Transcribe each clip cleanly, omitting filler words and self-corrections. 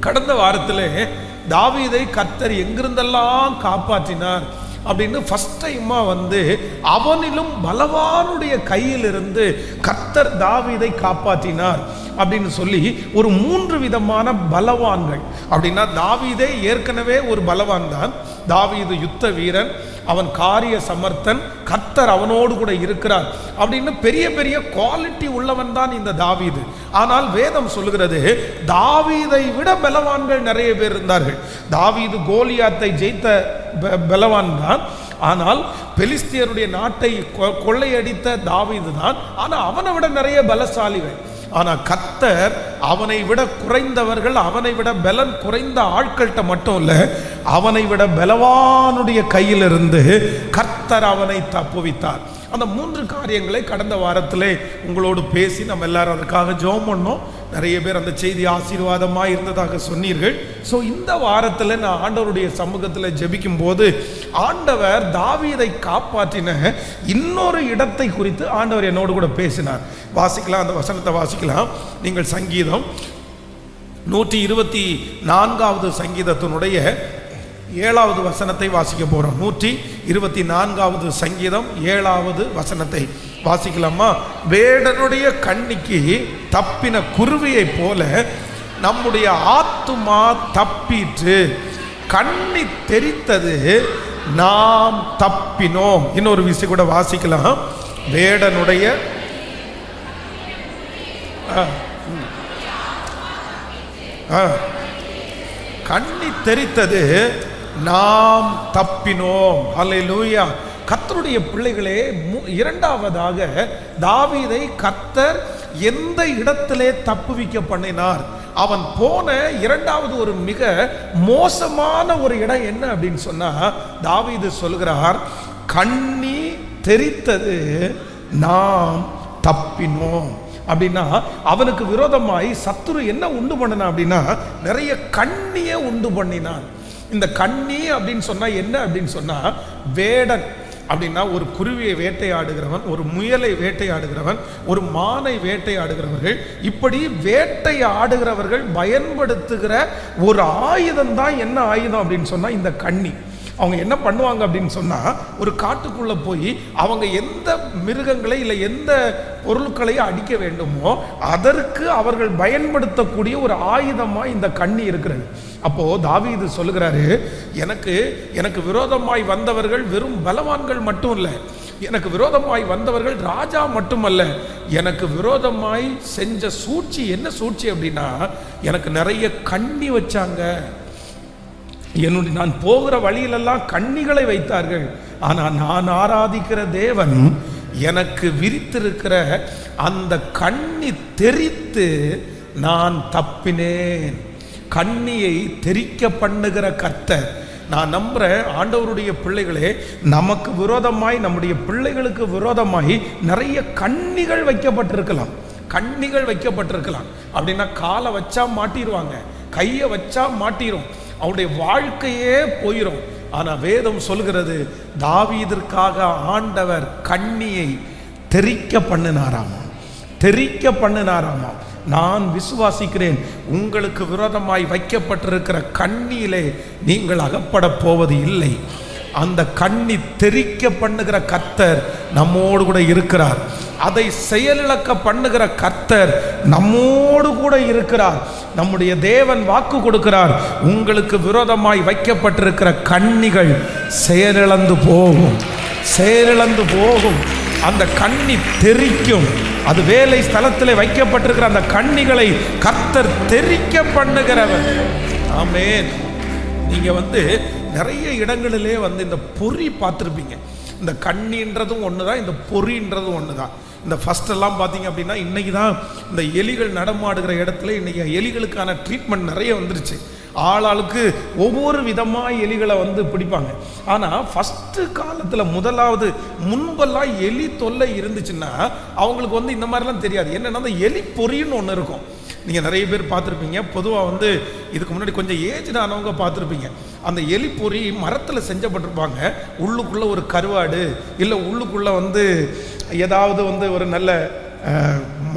கடந்த வாரத்தில் தாவீதை கர்த்தர் எங்கிருந்தெல்லாம் காப்பாற்றினார் அப்படின்னு ஃபர்ஸ்ட் டைமாக வந்து அவனிலும் பலவானுடைய கையிலிருந்து கர்த்தர் தாவீதை காப்பாற்றினார் அப்படின்னு சொல்லி ஒரு 3 விதமான பலவான்கள். அப்படின்னா தாவீதே ஏற்கனவே ஒரு பலவான் தான். தாவீது யுத்த வீரன், அவன் காரிய சமர்த்தன், கர்த்தர் அவனோடு கூட இருக்கிறார் அப்படின்னு பெரிய பெரிய குவாலிட்டி உள்ளவன் தான் இந்த தாவீது. ஆனால் வேதம் சொல்லுகிறது தாவீதை விட பலவான்கள் நிறைய பேர் இருந்தார்கள். தாவீது கோலியாத்தை ஜெயித்த பலவான் தான். ஆனால் பெலிஸ்தியருடைய நாட்டை கொள்ளையடித்த தாவீது தான். ஆனால் அவனை விட நிறைய பலசாலிகள். ஆனால் கர்த்தர் அவனை விட குறைந்தவர்கள், அவனை விட பலன் குறைந்த ஆட்கள்கிட்ட மட்டும் இல்லை, அவனை விட பலவானுடைய கையிலிருந்து கர்த்தர் அவனை தப்புவித்தார். அந்த 3 காரியங்களை கடந்த வாரத்திலே உங்களோடு பேசி நம்ம எல்லாரும் அதுக்காக ஜெபம் பண்ணோம். நிறைய பேர் அந்த செய்தி ஆசீர்வாதமாக இருந்ததாக சொன்னீர்கள். ஸோ இந்த வாரத்தில் நான் ஆண்டவருடைய சமூகத்தில் ஜெபிக்கும் போது ஆண்டவர் தாவீதை காப்பாற்றின இன்னொரு இடத்தை குறித்து ஆண்டவர் என்னோடு கூட பேசினார். வாசிக்கலாம், அந்த வசனத்தை வாசிக்கலாம். நீங்கள் சங்கீதம் 124வது சங்கீதத்தினுடைய 7வது வசனத்தை வாசிக்க போகிறோம். 124வது சங்கீதம் 7வது வசனத்தை வாசிக்கலாமா? வேடனுடைய கண்ணிக்கு தப்பின குருவியை போல நம்முடைய ஆத்துமா தப்பிற்று, கண்ணி தெரித்தது, நாம் தப்பினோம். இன்னொரு விஷயம் கூட வாசிக்கலாம். வேடனுடைய கண்ணி தெரித்தது, நாம் தப்பினோம். அல்லேலூயா. கர்த்தருடைய பிள்ளைகளே, இரண்டாவதாக தாவீதை கர்த்தர் எந்த இடத்திலே தப்புவிக்க பண்ணினார்? அவன் போன இரண்டாவது ஒரு மிக மோசமான ஒரு இடம் என்ன அப்படின்னு சொன்னா, தாவீது சொல்கிறார், கண்ணி தெரித்தது, நாம் தப்பினோம். அப்படின்னா அவனுக்கு விரோதமாய் சத்துரு என்ன உண்டு பண்ணினான் அப்படின்னா நிறைய கண்ணியை உண்டு பண்ணினான். இந்த கண்ணி அப்படின்னு சொன்னா என்ன அப்படின்னு சொன்னா, வேடன் அப்படின்னா ஒரு குருவியை வேட்டையாடுகிறவன், ஒரு முயலை வேட்டையாடுகிறவன், ஒரு மானை வேட்டையாடுகிறவர்கள், இப்படி வேட்டையாடுகிறவர்கள் பயன்படுத்துகிற ஒரு ஆயுதம் தான். என்ன ஆயுதம் அப்படின்னு சொன்னா இந்த கண்ணி. அவங்க என்ன பண்ணுவாங்க அப்படின்னு சொன்னால், ஒரு காட்டுக்குள்ளே போய் அவங்க எந்த மிருகங்களை இல்லை எந்த பொருட்களையும் அடிக்க வேண்டுமோ அதற்கு அவர்கள் பயன்படுத்தக்கூடிய ஒரு ஆயுதமாக இந்த கண்ணி இருக்கிறது. அப்போது தாவீது சொல்லுகிறாரு, எனக்கு விரோதமாய் வந்தவர்கள் வெறும் பலவான்கள் மட்டும் இல்லை, எனக்கு விரோதமாய் வந்தவர்கள் ராஜா மட்டுமல்ல, எனக்கு விரோதமாய் செஞ்ச சூழ்ச்சி என்ன சூழ்ச்சி அப்படின்னா, எனக்கு நிறைய கண்ணி வச்சாங்க. என்னுடைய நான் போகிற வழியிலெல்லாம் கண்ணிகளை வைத்தார்கள். ஆனால் நான் ஆராதிக்கிற தேவன் எனக்கு விரித்திருக்கிற அந்த கண்ணி தெரித்து நான் தப்பினேன். கண்ணியை தெரிக்க பண்ணுகிற கர்த்தர். நான் நம்புகிறேன் ஆண்டவருடைய பிள்ளைகளே, நமக்கு விரோதமாய் நம்முடைய பிள்ளைகளுக்கு விரோதமாய் நிறைய கண்ணிகள் வைக்கப்பட்டிருக்கலாம். கண்ணிகள் வைக்கப்பட்டிருக்கலாம். அப்படின்னா காலை வச்சா மாட்டிடுவாங்க, கையை வச்சா மாட்டிரும், அவருடைய வாழ்க்கையே போயிடும். ஆனால் வேதம் சொல்கிறது தாவீதிற்காக ஆண்டவர் கண்ணியை தெரிக்க பண்ணினாராமா, தெரிக்க பண்ணினாராமா. நான் விசுவாசிக்கிறேன், உங்களுக்கு விரோதமாய் வைக்கப்பட்டிருக்கிற கண்ணியிலே நீங்கள் அகப்பட போவது இல்லை. அந்த கண்ணி தெரிக்க பண்ணுகிற கர்த்தர் நம்மோடு கூட இருக்கிறார். அதை செயலிழக்க பண்ணுகிற கர்த்தர் நம்மோடு கூட இருக்கிறார். நம்முடைய தேவன் வாக்கு கொடுக்கிறார், உங்களுக்கு விரோதமாய் வைக்கப்பட்டிருக்கிற கண்ணிகள் செயலிழந்து போகும், செயலிழந்து போகும். அந்த கண்ணி தெரிக்கும். அது வேலை ஸ்தலத்தில் வைக்கப்பட்டிருக்கிற அந்த கண்ணிகளை கர்த்தர் தெரிக்க பண்ணுகிறவர். ஆமென். நீங்க நிறைய இடங்களிலே இந்த பொறி பார்த்துருப்பீங்க. இந்த கண்ணின்றதும் ஒன்று தான், இந்த பொறின்றதும் ஒன்று தான். இந்த ஃபஸ்ட்டெல்லாம் பார்த்தீங்க அப்படின்னா இன்றைக்கி தான் இந்த எலிகள் நடமாடுகிற இடத்துல இன்றைக்கி எலிகளுக்கான ட்ரீட்மெண்ட் நிறைய வந்துருச்சு. ஆளாளுக்கு ஒவ்வொரு விதமாக எலிகளை பிடிப்பாங்க. ஆனால் ஃபஸ்ட்டு காலத்தில் முதலாவது முன்பெல்லாம் எலி தொல்லை இருந்துச்சுன்னா அவங்களுக்கு இந்த மாதிரிலாம் தெரியாது. என்னென்னா அந்த எலி பொறின்னு ஒன்று இருக்கும். நீங்கள் நிறைய பேர் பார்த்துருப்பீங்க. பொதுவாக இதுக்கு முன்னாடி கொஞ்சம் ஏஜ்டு ஆனவங்க பார்த்துருப்பீங்க. அந்த எலி பொறி மரத்தில் செஞ்சப்பட்டிருப்பாங்க. உள்ளுக்குள்ளே ஒரு கருவாடு இல்லை உள்ளுக்குள்ளே ஏதாவது ஒரு நல்ல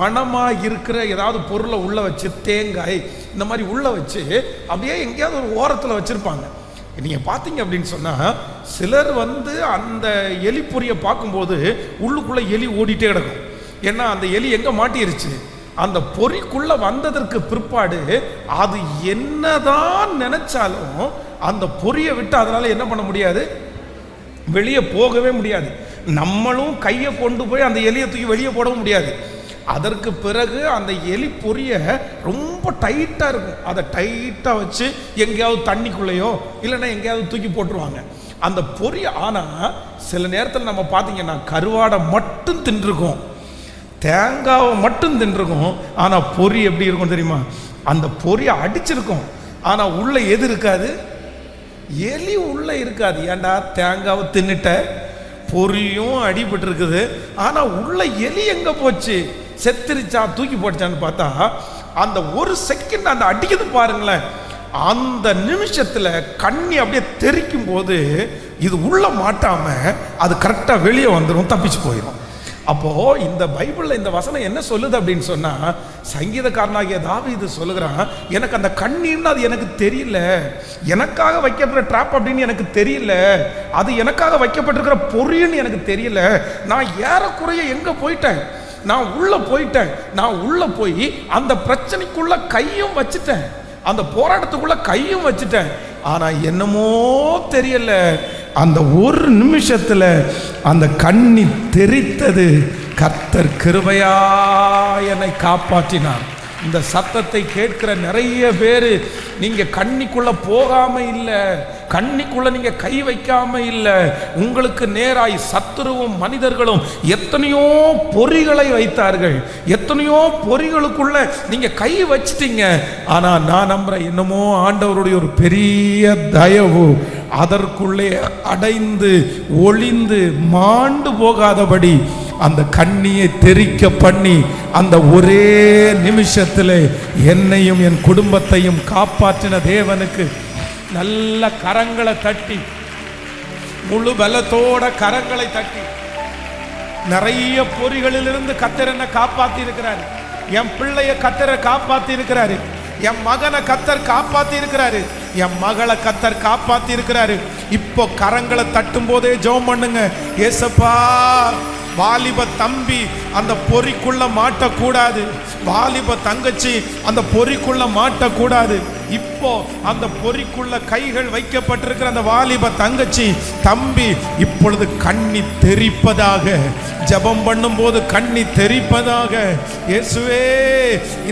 மணமாக இருக்கிற ஏதாவது பொருளை உள்ளே வச்சு, தேங்காய் இந்த மாதிரி உள்ளே வச்சு அப்படியே எங்கேயாவது ஒரு ஓரத்தில் வச்சுருப்பாங்க. நீங்கள் பார்த்தீங்க அப்படின்னு சொன்னால் சிலர் அந்த எலி பொறியை பார்க்கும்போது உள்ளுக்குள்ளே எலி ஓடிட்டே கிடக்கும். ஏன்னா அந்த எலி எங்கே மாட்டிருச்சு, அந்த பொறிக்குள்ளே வந்ததற்கு பிற்பாடு அது என்னதான் நினைச்சாலும் அந்த பொறியை விட்டு அதனால் என்ன பண்ண முடியாது, வெளியே போகவே முடியாது. நம்மளும் கையை கொண்டு போய் அந்த எலியை தூக்கி வெளியே போடவும் முடியாது. அதற்கு பிறகு அந்த எலி பொரிய ரொம்ப டைட்டாக இருக்கும். அதை டைட்டாக வச்சு எங்கேயாவது தண்ணிக்குள்ளேயோ இல்லைன்னா எங்கேயாவது தூக்கி போட்டுருவாங்க அந்த பொரிய. ஆனால் சில நேரத்தில் நம்ம பார்த்தீங்கன்னா கருவாடை மட்டும் தின்றுருக்கோம், தேங்காவை மட்டும் தின்றுருக்கோம். ஆனால் பொரி எப்படி இருக்கும் தெரியுமா, அந்த பொரியை அடிச்சிருக்கும். ஆனால் உள்ள எது இருக்காது, எலி உள்ள இருக்காது. ஏண்டா தேங்காவை தின்னுட்ட, பொரியும் அடிபட்டு இருக்குது, ஆனால் உள்ள எலி எங்கே போச்சு, செத்துருச்சா தூக்கி போட்டுச்சான்னு பார்த்தா அந்த ஒரு செகண்ட் அந்த அடிக்குது பாருங்களேன், அந்த நிமிஷத்தில் கண்ணி அப்படியே தெரிக்கும் போது இது உள்ள மாட்டாம அது கரெக்டாக வெளியே வந்துடும், தப்பிச்சு போயிடும். அப்போ இந்த பைபிள்ல இந்த வசனம் என்ன சொல்லுது அப்படின்னு சொன்னா, சங்கீதக்காரனாகிய தாவீது சொல்லுகிறான், எனக்கு அந்த கண்ணீர்னு அது எனக்கு தெரியல, எனக்காக வைக்கப்படுற ட்ராப் அப்படின்னு எனக்கு தெரியல, அது எனக்காக வைக்கப்பட்டிருக்கிற பொறின்னு எனக்கு தெரியல. நான் ஏறக்குறைய எங்க போயிட்டேன், நான் உள்ள போயிட்டேன். நான் உள்ள போய் அந்த பிரச்சனைக்குள்ள கையும் வச்சுட்டேன், அந்த போராட்டத்துக்குள்ள கையும் வச்சுட்டேன். ஆனா என்னமோ தெரியல, அந்த ஒரு நிமிஷத்துல அந்த கண்ணி தெரித்தது. கர்த்தர் கிருபையா என்னை காப்பாற்றினார். இந்த சத்தத்தை கேட்கிற நிறைய பேர் நீங்க கண்ணிக்குள்ள போகாம இல்லை, கண்ணிக்குள்ள நீங்க கை வைக்காம இல்லை, உங்களுக்கு நேராய் சத்துருவும் மனிதர்களும் எத்தனையோ பொறிகளை வைத்தார்கள், எத்தனையோ பொறிகளுக்குள்ள நீங்க கை வச்சிட்டீங்க. ஆனா நான் நம்புறேன், என்னமோ ஆண்டவருடைய ஒரு பெரிய தயவு அதற்குள்ளே அடைந்து ஒளிந்து மாண்டு போகாதபடி அந்த கண்ணியை தெரிக்க பண்ணி அந்த ஒரே நிமிஷத்தில் என்னையும் என் குடும்பத்தையும் காப்பாற்றின தேவனுக்கு நல்ல கரங்களை தட்டி, முழு பலத்தோட கரங்களை தட்டி, நிறைய பொறிகளிலிருந்து கர்த்தர் என்ன காப்பாத்தி இருக்கிறாரு, என் பிள்ளைய கர்த்தரை காப்பாத்தி இருக்கிறாரு, என் மகனை கர்த்தர் காப்பாத்தி இருக்கிறாரு, என் மகளை கர்த்தர் காப்பாத்தி இருக்கிறாரு. இப்போ கரங்களை தட்டும் போதே ஜெபம் பண்ணுங்க, ஏசப்பா வாலிப தம்பி அந்த பொறிக்குள்ள மாட்டக்கூடாது, வாலிப தங்கச்சி அந்த பொறிக்குள்ள மாட்டக்கூடாது. இப்போ அந்த பொறிக்குள்ள கைகள் வைக்கப்பட்டிருக்கிற அந்த வாலிப தங்கச்சி தம்பி இப்பொழுது கண்ணி தெரிப்பதாக, ஜெபம் பண்ணும் போது கண்ணி தெரிப்பதாக. இயேசுவே,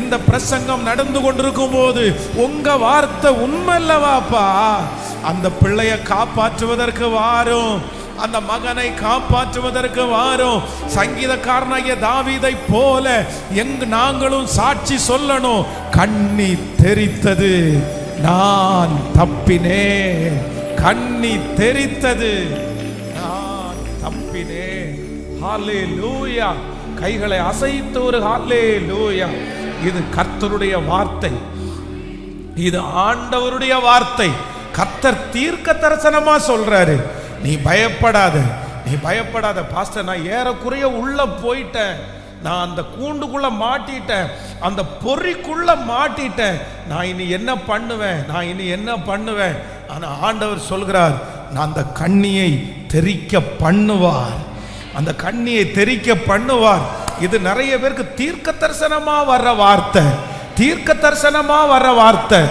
இந்த பிரசங்கம் நடந்து கொண்டிருக்கும் போது உங்க வார்த்தை உண்மைல்லவாப்பா, அந்த பிள்ளைய காப்பாற்றுவதற்கு வாரும், அந்த மகனை காப்பாற்றுவதற்கு வாரும். சங்கீதக்காரனாகிய தாவீதை போல நாங்களும் சாட்சி சொல்லணும், கண்ணி தெரித்தது, நான் தப்பினேன், கண்ணி தெரித்தது, நான் தப்பினேன். ஹல்லேலூயா. கைகளை அசைத்து ஒரு ஹல்லேலூயா. இது கர்த்தருடைய வார்த்தை, இது ஆண்டவருடைய வார்த்தை. கர்த்தர் தீர்க்க தரிசனமா சொல்றாரு, நீ பயப்படாத, நீ பயப்படாத. பாஸ்டர், நான் ஏறக்குறைய உள்ள போயிட்டேன், நான் அந்த கூண்டுக்குள்ள மாட்டிட்டேன், அந்த பொறிக்குள்ள மாட்டிட்டேன், நான் இனி என்ன பண்ணுவேன், நான் இனி என்ன பண்ணுவேன்? ஆனால் ஆண்டவர் சொல்கிறார், நான் அந்த கண்ணியை தெரிக்க பண்ணுவார், அந்த கண்ணியை தெரிக்க பண்ணுவார். இது நிறைய பேருக்கு தீர்க்க தரிசனமா வர்ற வார்த்தை, தீர்க்க தரிசனமா வர்ற வார்த்தை.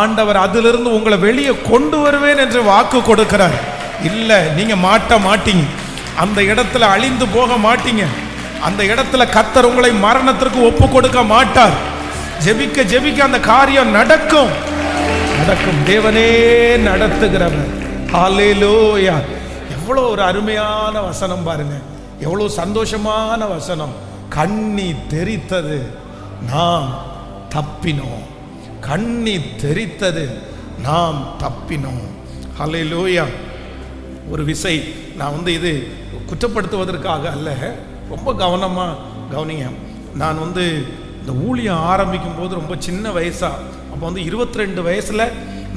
ஆண்டவர் அதிலிருந்து உங்களை வெளியே கொண்டு வருவேன் என்று வாக்கு கொடுக்கிறார். இல்லை, நீங்க மாட்ட மாட்டீங்க, அந்த இடத்துல அழிந்து போக மாட்டீங்க, அந்த இடத்துல கர்த்தர் உங்களை மரணத்திற்கு ஒப்பு கொடுக்க மாட்டார். ஜெபிக்க ஜெபிக்க அந்த காரியம் நடக்கும், நடக்கும். தேவனே நடத்துகிறவர். ஹல்லேலூயா. எவ்வளோ ஒரு அருமையான வசனம் பாருங்க, எவ்வளோ சந்தோஷமான வசனம். கண்ணி தெரித்தது, நாம் தப்பினோம், கண்ணி தெரித்தது, நாம் தப்பினோம். ஹல்லேலூயா. ஒரு விசை நான் இது குற்றப்படுத்துவதற்காக அல்ல, ரொம்ப கவனமாக கவனிங்க. நான் இந்த ஊழியம் ஆரம்பிக்கும் போது ரொம்ப சின்ன வயசாக, அப்போ 22 வயசில்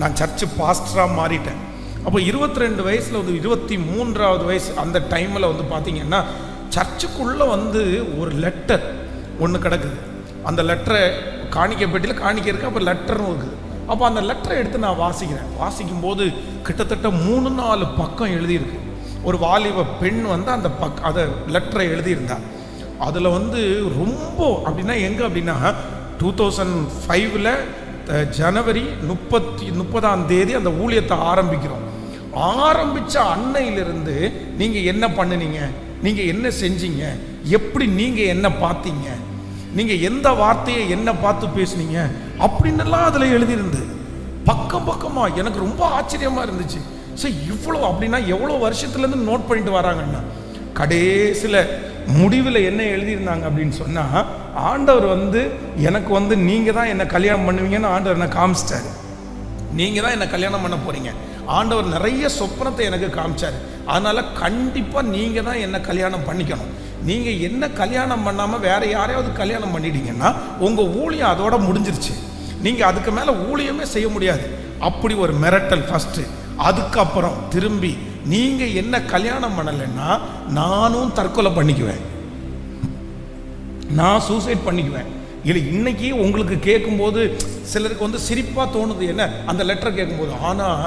நான் சர்ச்சு பாஸ்டராக மாறிட்டேன். அப்போ 22 வயசில் 23வது வயசு அந்த டைமில் பார்த்தீங்கன்னா சர்ச்சுக்குள்ளே ஒரு லெட்டர், ஒன்று கிடக்குது. அந்த லெட்டரை காணிக்கை பெட்டியில் காணிக்கை இருக்குது, அப்போ லெட்டரும் இருக்குது. அப்போ அந்த லெட்டரை எடுத்து நான் வாசிக்கிறேன். வாசிக்கும்போது கிட்டத்தட்ட 3-4 பக்கம் எழுதியிருக்கு. ஒரு வாலிப பெண் வந்து அந்த அதை லெட்டரை எழுதியிருந்தா. அதில் வந்து ரொம்ப அப்படின்னா எங்கே அப்படின்னா 2005 ஜனவரி 30 அந்த ஊழியத்தை ஆரம்பிக்கிறோம். ஆரம்பித்த அன்னையிலிருந்து நீங்கள் என்ன பண்ணினீங்க, நீங்கள் என்ன செஞ்சீங்க, எப்படி நீங்கள் என்ன பார்த்தீங்க, நீங்கள் எந்த வார்த்தையை என்ன பார்த்து பேசுனீங்க அப்படின்னெல்லாம் அதில் எழுதியிருந்து பக்கம் பக்கமாக எனக்கு ரொம்ப ஆச்சரியமாக இருந்துச்சு. சரி, இவ்வளோ அப்படின்னா எவ்வளோ வருஷத்துலேருந்து நோட் பண்ணிட்டு வராங்கன்னா கடைசியில் முடிவில் என்ன எழுதியிருந்தாங்க அப்படின்னு சொன்னால், ஆண்டவர் வந்து எனக்கு வந்து நீங்கள் தான் என்னை கல்யாணம் பண்ணுவீங்கன்னு ஆண்டவர் என்னை காமிச்சிட்டாரு. நீங்கள் தான் என்னை கல்யாணம் பண்ண போகிறீங்க. ஆண்டவர் நிறைய சொப்பனத்தை எனக்கு காமிச்சார். அதனால் கண்டிப்பாக நீங்கள் தான் என்னை கல்யாணம் பண்ணிக்கணும். நீங்கள் என்ன கல்யாணம் பண்ணாமல் வேறு யாரையாவது கல்யாணம் பண்ணிட்டீங்கன்னா உங்கள் ஊழியம் அதோட முடிஞ்சிருச்சு. நீங்கள் அதுக்கு மேலே ஊழியமே செய்ய முடியாது. அப்படி ஒரு மிரட்டல் ஃபஸ்ட்டு. அதுக்கப்புறம் திரும்பி நீங்கள் என்ன கல்யாணம் பண்ணலைன்னா நானும் தற்கொலை பண்ணிக்குவேன், நான் சூசைட் பண்ணிக்குவேன். இல்லை இன்னைக்கு உங்களுக்கு கேட்கும்போது சிலருக்கு வந்து சிரிப்பாக தோணுது என்ன அந்த லெட்டர் கேட்கும்போது. ஆனால்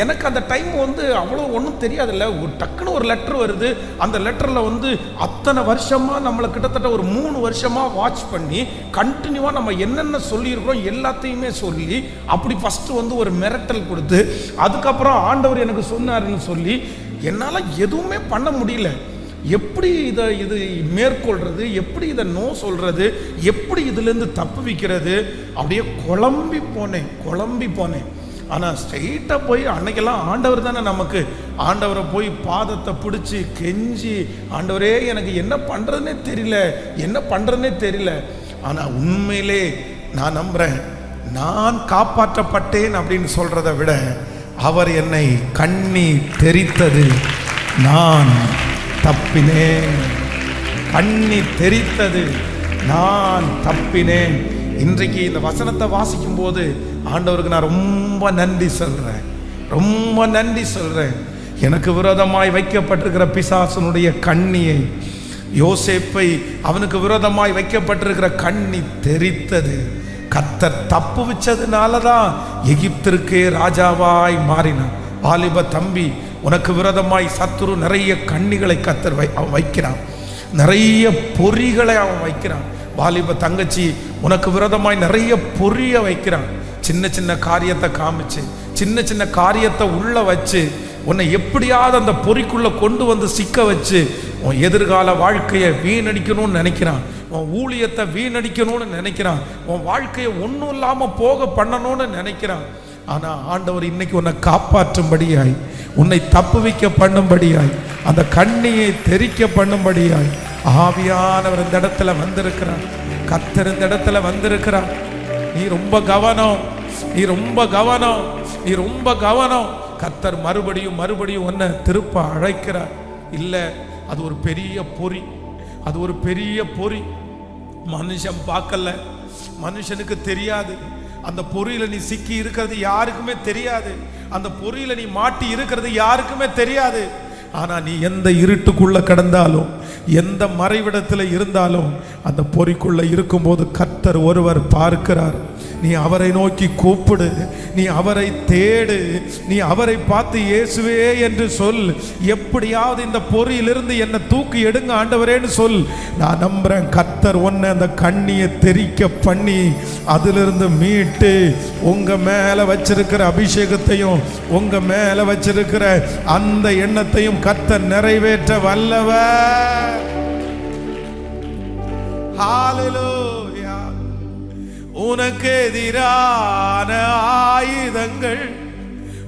எனக்கு அந்த டைம் வந்து அவ்வளோ ஒன்றும் தெரியாதுல்ல. ஒரு டக்குன்னு ஒரு லெட்டர் வருது. அந்த லெட்டரில் வந்து அத்தனை வருஷமாக நம்மளை கிட்டத்தட்ட ஒரு 3 வருஷமாக வாட்ச் பண்ணி கண்டினியூவாக நம்ம என்னென்ன சொல்லியிருக்கிறோம் எல்லாத்தையுமே சொல்லி அப்படி ஃபஸ்ட்டு வந்து ஒரு மிரட்டல் கொடுத்து அதுக்கப்புறம் ஆண்டவர் எனக்கு சொன்னாருன்னு சொல்லி என்னால் எதுவுமே பண்ண முடியல. எப்படி இது மேற்கொள்கிறது, எப்படி இதை நோ சொல்கிறது, எப்படி இதுலேருந்து தப்பு வைக்கிறது, அப்படியே குழம்பி போனேன். ஆனால் ஸ்ட்ரெயிட்டாக போய் அன்னைக்கெல்லாம் ஆண்டவர் தானே நமக்கு. ஆண்டவரை போய் பாதத்தை பிடிச்சி கெஞ்சி, ஆண்டவரே எனக்கு என்ன பண்ணுறதுனே தெரியல. ஆனால் உண்மையிலே நான் நம்புகிறேன், நான் காப்பாற்றப்பட்டேன் அப்படின்னு சொல்கிறத விட அவர் என்னை கண்ணீர் தெரித்தது, நான் தப்பினேன். கண்ணீர் தெரித்தது, நான் தப்பினேன். இன்றைக்கு இந்த வசனத்தை வாசிக்கும் போது ஆண்டவருக்கு நான் ரொம்ப நன்றி சொல்றேன். எனக்கு விரோதமாய் வைக்கப்பட்டிருக்கிற பிசாசனுடைய கண்ணியை, யோசேப்பை அவனுக்கு விரோதமாய் வைக்கப்பட்டிருக்கிற கண்ணி தெரித்தது. கர்த்தர் தப்பு வச்சதுனாலதான் எகிப்திற்கே ராஜாவாய் மாறினான். வாலிப தம்பி, உனக்கு விரோதமாய் சத்துரு நிறைய கண்ணிகளை கர்த்தர் அவன் வைக்கிறான், நிறைய பொறிகளை அவன் வைக்கிறான். வாலிப தங்கச்சி, உனக்கு விரோதமாய் நிறைய பொறிய வைக்கிறான். சின்ன சின்ன காரியத்தை காமிச்சு, சின்ன காரியத்தை உள்ள வச்சு உன்னை எப்படியாவது அந்த பொறிக்குள்ள கொண்டு வந்து சிக்க வச்சு உன் எதிர்கால வாழ்க்கையை வீணடிக்கணும்னு நினைக்கிறான், உன் ஊழியத்தை வீணடிக்கணும்னு நினைக்கிறான், உன் வாழ்க்கையை ஒன்றும் இல்லாமல் போக பண்ணணும்னு நினைக்கிறான். ஆனால் ஆண்டவர் இன்னைக்கு உன்னை காப்பாற்றும்படியாய், உன்னை தப்பு வைக்க பண்ணும்படியாய், அந்த கண்ணியை தெரிக்க பண்ணும்படியாய் ஆவியானவர் இந்த இடத்துல வந்திருக்கிறார். கர்த்தர் இந்த இடத்துல வந்திருக்கிறார். நீ ரொம்ப கவனம். கர்த்தர் மறுபடியும் உன்னை திருப்ப அழைக்கிறார். இல்லை, அது ஒரு பெரிய பொறி. மனுஷன் பார்க்கல, மனுஷனுக்கு தெரியாது. அந்த பொறியில நீ சிக்கி இருக்கிறது யாருக்குமே தெரியாது. அந்த பொறியில நீ மாட்டி இருக்கிறது யாருக்குமே தெரியாது. ஆனா நீ எந்த இருட்டுக்குள்ள கடந்தாலும், எந்த மறைவிடத்தில் இருந்தாலும், அந்த பொறிக்குள்ள இருக்கும்போது கர்த்தர் ஒருவர் பார்க்கிறார். நீ அவரை நோக்கி கூப்பிடு, நீ அவரை தேடு, நீ அவரை பார்த்து இயேசுவே என்று சொல். எப்படியாவது இந்த பொறியிலிருந்து என்னை தூக்கி எடுங்க ஆண்டவரேன்னு சொல். நான் நம்புறேன், கர்த்தர் உன்னை அந்த கண்ணியை தெரிக்க பண்ணி அதிலிருந்து மீட்டு உங்க மேல வச்சிருக்கிற அபிஷேகத்தையும் உங்க மேல வச்சிருக்கிற அந்த எண்ணத்தையும் கர்த்தர் நிறைவேற்ற வல்லவர். ஹல்லேலூயா. உனக்கு எதிரான ஆயுதங்கள்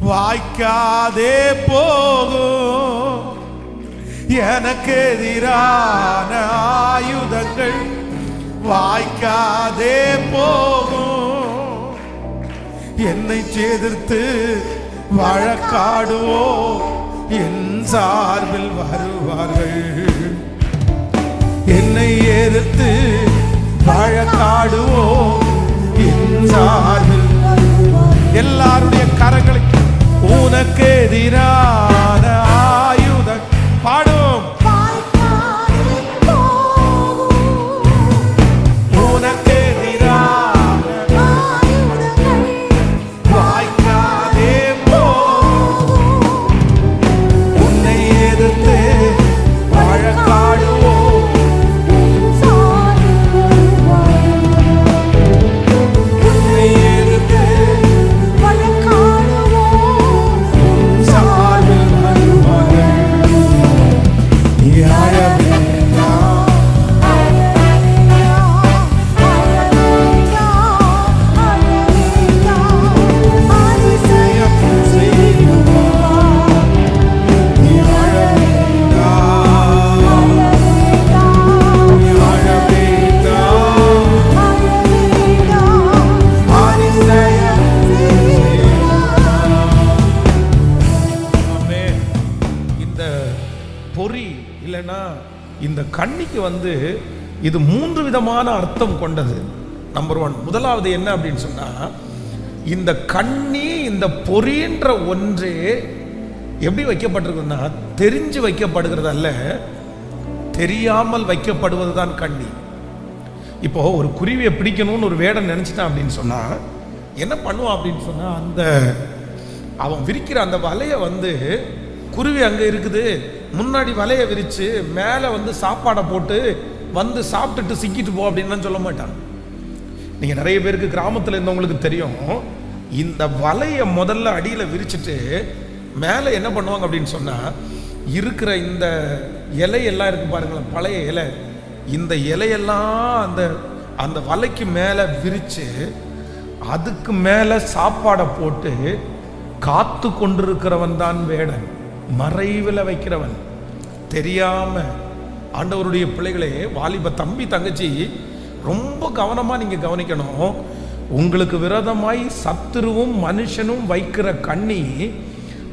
வாய்க்காதே போகும். எனக்கு எதிரான ஆயுதங்கள் வாய்க்காதே போகும். என்னை எதிர்த்து வழக்காடுவோ என் சார்பில் வருவார்கள். என்னை எதிர்த்து வழக்காடுவோ என் சார்பில். எல்லாருடைய கரங்களை உனக்கு எதிரான ஆயுதம் பாடும். இந்த கண்ணிக்கு இது 3 விதமான அர்த்தம் கொண்டது. நம்பர் 1, முதலாவது என்ன அப்படின்னு சொன்னா, இந்த கண்ணி இந்த பொறின்ற ஒன்றே எப்படி வைக்கப்பட்டிருக்குன்னா, தெரிஞ்சு வைக்கப்படுகிறது அல்ல, தெரியாமல் வைக்கப்படுவது தான் கண்ணி. இப்போ ஒரு குருவியை பிடிக்கணும்னு ஒரு வேடன் நினைச்சிட்டான் அப்படின்னு சொன்னா என்ன பண்ணுவான் அப்படின்னு சொன்னா, அவன் விரிக்கிற அந்த வலையை குருவி அங்க இருக்குது, முன்னாடி வலையை விரிச்சு மேலே சாப்பாடை போட்டு சாப்பிட்டுட்டு சிக்கிட்டு போ அப்படின்னு சொல்ல மாட்டான். நீங்க நிறைய பேருக்கு கிராமத்தில் இருந்தவங்களுக்கு தெரியும், இந்த வலையை முதல்ல அடியில் விரிச்சிட்டு மேலே என்ன பண்ணுவாங்க அப்படின்னு சொன்னா, இருக்கிற இந்த இலையெல்லாம் இருக்கு பாருங்களேன், பழைய இலை, இந்த இலையெல்லாம் அந்த வலைக்கு மேலே விரிச்சு அதுக்கு மேலே சாப்பாடை போட்டு காத்து கொண்டிருக்கிறவன் தான் வேடன், மறைவில் வைக்கிறவன். தெரியாம ஆண்டவருடைய பிள்ளைகளே, வாலிப தம்பி தங்கச்சி, ரொம்ப கவனமாக நீங்கள் கவனிக்கணும். உங்களுக்கு விரோதமாய் சத்துருவும் மனுஷனும் வைக்கிற கண்ணி,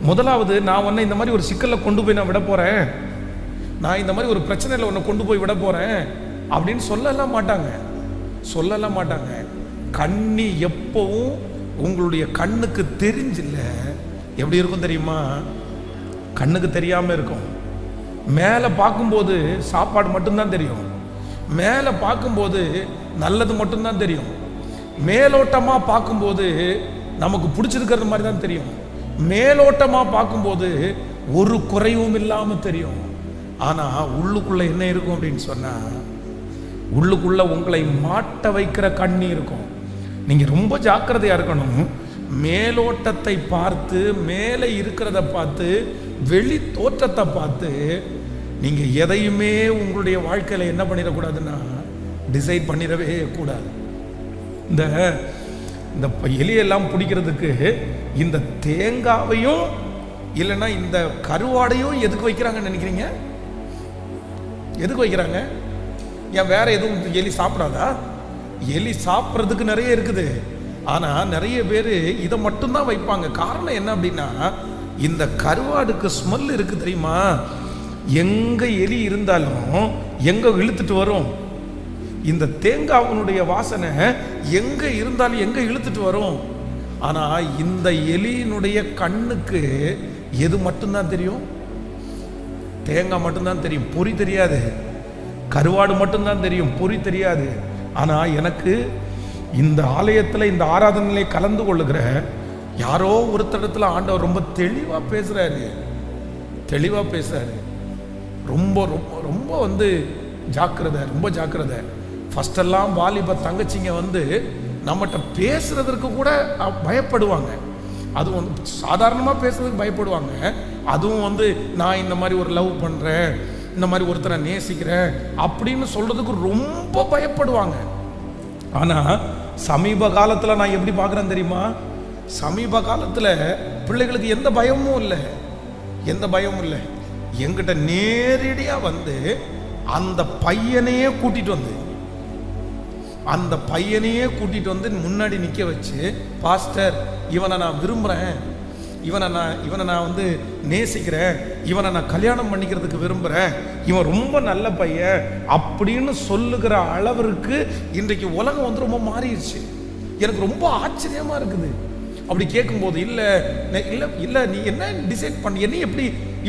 முதலாவது நான் இந்த மாதிரி ஒரு சிக்கலில் கொண்டு போய் நான் விட போகிறேன், நான் இந்த மாதிரி ஒரு பிரச்சனையில் உன்னை கொண்டு போய் விட போகிறேன் அப்படின்னு சொல்லலாம் மாட்டாங்க. கண்ணி எப்பவும் உங்களுடைய கண்ணுக்கு தெரிஞ்சில்ல, எப்படி இருக்கும் தெரியுமா? கண்ணுக்கு தெரியாமல் இருக்கும். மேலே பார்க்கும்போது சாப்பாடு மட்டும்தான் தெரியும், மேலே பார்க்கும்போது நல்லது மட்டும்தான் தெரியும், மேலோட்டமாக பார்க்கும்போது நமக்கு பிடிச்சிருக்கிறது மாதிரி தான் தெரியும், மேலோட்டமாக பார்க்கும்போது ஒரு குறைவும் இல்லாமல் தெரியும். ஆனால் உள்ளுக்குள்ள என்ன இருக்கும் அப்படின்னு சொன்னால், உள்ளுக்குள்ள உங்களை மாட்ட வைக்கிற கண்ணி இருக்கும். நீங்கள் ரொம்ப ஜாக்கிரதையாக இருக்கணும். மேலோட்டத்தை பார்த்து, மேலே இருக்கிறத பார்த்து, வெளி தோற்றத்தை பார்த்து நீங்கள் எதையுமே உங்களுடைய வாழ்க்கையில் என்ன பண்ணிடக்கூடாதுன்னா, டிசைட் பண்ணிடவே கூடாது. இந்த எலியெல்லாம் பிடிக்கிறதுக்கு இந்த தேங்காவையும் இல்லைன்னா இந்த கருவாடையும் எதுக்கு வைக்கிறாங்கன்னு நினைக்கிறீங்க? எதுக்கு வைக்கிறாங்க? ஏன் வேற எதுவும் எலி சாப்பிடாதா? எலி சாப்பிட்றதுக்கு நிறைய இருக்குது, ஆனால் நிறைய பேர் இதை மட்டும்தான் வைப்பாங்க. காரணம் என்ன அப்படின்னா, இந்த கருவாடுக்கு ஸ்மெல் இருக்கு தெரியுமா? எங்க எலி இருந்தாலும் எங்க இழுத்துட்டு வரும். இந்த தேங்காவனுடைய வாசனை எங்க இருந்தாலும் எங்க இழுத்துட்டு வரும். ஆனா இந்த எலியினுடைய கண்ணுக்கு எது மட்டும்தான் தெரியும்? தேங்காய் மட்டும்தான் தெரியும், பொறி தெரியாது. கருவாடு மட்டும்தான் தெரியும், பொறி தெரியாது. ஆனா எனக்கு இந்த ஆலயத்தில் இந்த ஆராதனையிலே கலந்து கொள்ளுகிற யாரோ ஒருத்தடத்துல ஆண்டவர் ரொம்ப தெளிவா பேசுறாரு. ரொம்ப ரொம்ப ரொம்ப ஜாக்கிரதை, ரொம்ப ஜாக்கிரதை. ஃபர்ஸ்ட் எல்லாம் வாலிப தங்கச்சிங்க நம்மகிட்ட பேசுறதற்கு கூட பயப்படுவாங்க. அதுவும் சாதாரணமாக பேசுறதுக்கு பயப்படுவாங்க. அதுவும் நான் இந்த மாதிரி ஒரு லவ் பண்ணுறேன், இந்த மாதிரி ஒருத்தரை நேசிக்கிறேன் அப்படின்னு சொல்றதுக்கு ரொம்ப பயப்படுவாங்க. ஆனால் சமீப காலத்தில் நான் எப்படி பார்க்குறேன் தெரியுமா? சமீப காலத்தில் பிள்ளைகளுக்கு எந்த பயமும் இல்லை, என்கிட்ட நேரடியாக அந்த பையனையே கூட்டிட்டு வந்து முன்னாடி நிற்க வச்சு, பாஸ்டர் இவனை நான் விரும்புகிறேன், இவனை நான் நேசிக்கிறேன், இவனை நான் கல்யாணம் பண்ணிக்கிறதுக்கு விரும்புகிறேன், இவன் ரொம்ப நல்ல பையன் அப்படின்னு சொல்லுகிற அளவிற்கு இன்றைக்கு உலகம் ரொம்ப மாறிடுச்சு. எனக்கு ரொம்ப ஆச்சரியமாக இருக்குது. அப்படி கேட்கும்போது இல்லை இல்லை இல்லை நீ என்ன டிசைட் பண்ணி என்ன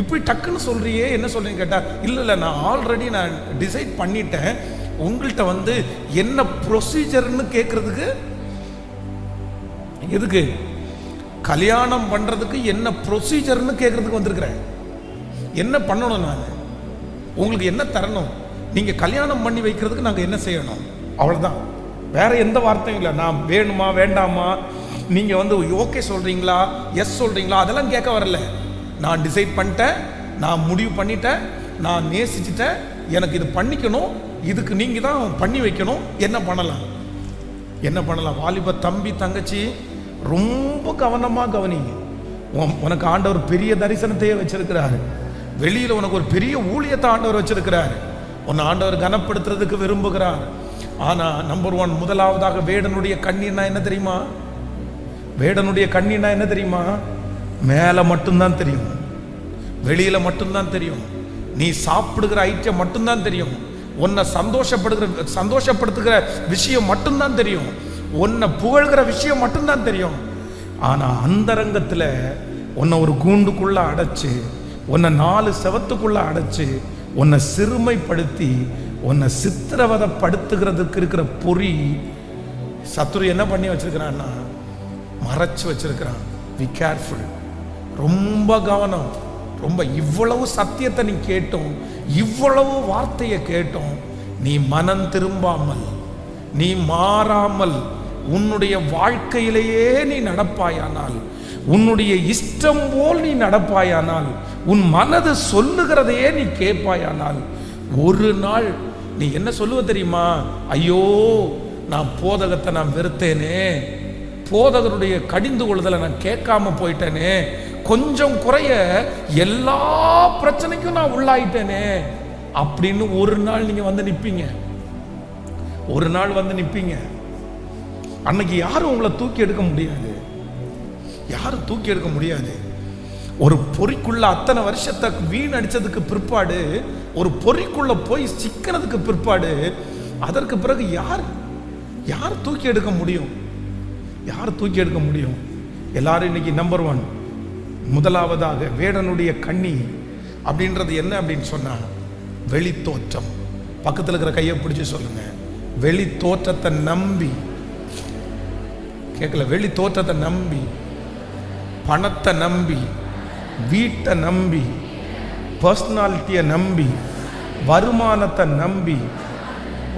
இப்படி டக்குன்னு சொல்றியே, என்ன சொல்றீங்க கேட்டால், இல்லை நான் ஆல்ரெடி நான் டிசைட் பண்ணிட்டேன், உங்கள்கிட்ட என்ன ப்ரொசீஜர்னு கேட்கறதுக்கு. எதுக்கு? கல்யாணம் பண்றதுக்கு என்ன ப்ரொசீஜர்னு கேட்கறதுக்கு வந்திருக்கிறேன். என்ன பண்ணணும், நான் உங்களுக்கு என்ன தரணும், நீங்க கல்யாணம் பண்ணி வைக்கிறதுக்கு நாங்கள் என்ன செய்யணும், அவ்வளோதான். வேற எந்த வார்த்தையும் இல்லை. நான் வேணுமா வேண்டாமா, நீங்க ஓகே சொல்றீங்களா, எஸ் சொல்றீங்களா, அதெல்லாம் கேட்க வரல. நான் டிசைட் பண்ணிட்டேன், நான் முடிவு பண்ணிட்டேன், நான் நேசிச்சுட்டேன், எனக்கு இது பண்ணிக்கணும், இதுக்கு நீங்க தான் பண்ணி வைக்கணும். என்ன பண்ணலாம்? வாலிப தம்பி தங்கச்சி, ரொம்ப கவனமா கவனிங்க. உனக்கு ஆண்டவர் பெரிய தரிசனத்தையே வச்சிருக்கிறாரு. வெளியில உனக்கு ஒரு பெரிய ஊழியத்தை ஆண்டவர் வச்சிருக்கிறாரு. உன்னை ஆண்டவர் கனப்படுத்துறதுக்கு விரும்புகிறார். ஆனா நம்பர் 1, முதலாவதாக வேடனுடைய கண்ணீர்னா என்ன தெரியுமா? வேடனுடைய கண்ணீர்னா என்ன தெரியுமா? மேல மட்டும்தான் தெரியும், வெளியில மட்டும்தான் தெரியும். நீ சாப்பிடுகிற ஐட்டம் மட்டும்தான் தெரியும். உன்னை சந்தோஷப்படுத்துகிற விஷயம் மட்டும்தான் தெரியும். உன்னை புகழ்கிற விஷயம் மட்டும்தான் தெரியும். ஆனா அந்தரங்கத்தில் உன்னை ஒரு கூண்டுக்குள்ள அடைச்சு, உன்னை 4 செவத்துக்குள்ள அடைச்சு, உன்னை சிறுமைப்படுத்தி, உன்னை சித்திரவதைப்படுத்துகிறதுக்கு இருக்கிற பொறி சத்துரு என்ன பண்ணி வச்சிருக்கிறான்னா மறைச்சு வச்சிருக்கிறான். Be careful. ரொம்ப கவனம். ரொம்ப இவ்வளவு சத்தியத்தை நீ கேட்டும், இவ்வளவு வார்த்தையை கேட்டும், நீ மனம் திரும்பாமல், நீ மாறாமல் உன்னுடைய வாழ்க்கையிலேயே நீ நடப்பாயானால், உன்னுடைய இஷ்டம் போல் நீ நடப்பாயானால், உன் மனது சொல்லுகிறதையே நீ கேட்பாயானால், ஒரு நாள் நீ என்ன சொல்லுவ தெரியுமா? ஐயோ, நான் போதகத்தை நான் வெறுத்தேனே, போதகருடைய கடிந்து கொள்ளுதலை நான் கேட்காம போயிட்டேனே, கொஞ்சம் குறைய எல்லா பிரச்சனைக்கும் நான் உள்ளாயிட்டேனே அப்படின்னு ஒரு நாள் நீங்க வந்து நிப்பீங்க. ஒரு நாள் வந்து நிப்பீங்க. அன்னைக்கு யாரும் உங்களை தூக்கி எடுக்க முடியாது. யாரும் தூக்கி எடுக்க முடியாது. ஒரு பொறிக்குள்ள அத்தனை வருஷத்தை வீணடிச்சதுக்கு பிற்பாடு, ஒரு பொறிக்குள்ள போய் சிக்கிறதுக்கு பிற்பாடு, அதற்கு பிறகு யார் தூக்கி எடுக்க முடியும்? யார் தூக்கி எடுக்க முடியும்? எல்லாரும் இன்னைக்கு நம்பர் 1 முதலாவதாக வேடனுடைய கண்ணி அப்படின்றது என்ன அப்படின்னு சொன்னா வெளி தோற்றம். பக்கத்தில் இருக்கிற கையை பிடிச்சு சொல்லுங்க, வெளி தோற்றத்தை நம்பி, கேட்கல, வெளி தோற்றத்தை நம்பி, பணத்தை நம்பி, வீட்டை நம்பி, பர்சனாலிட்டியை நம்பி, வருமானத்தை நம்பி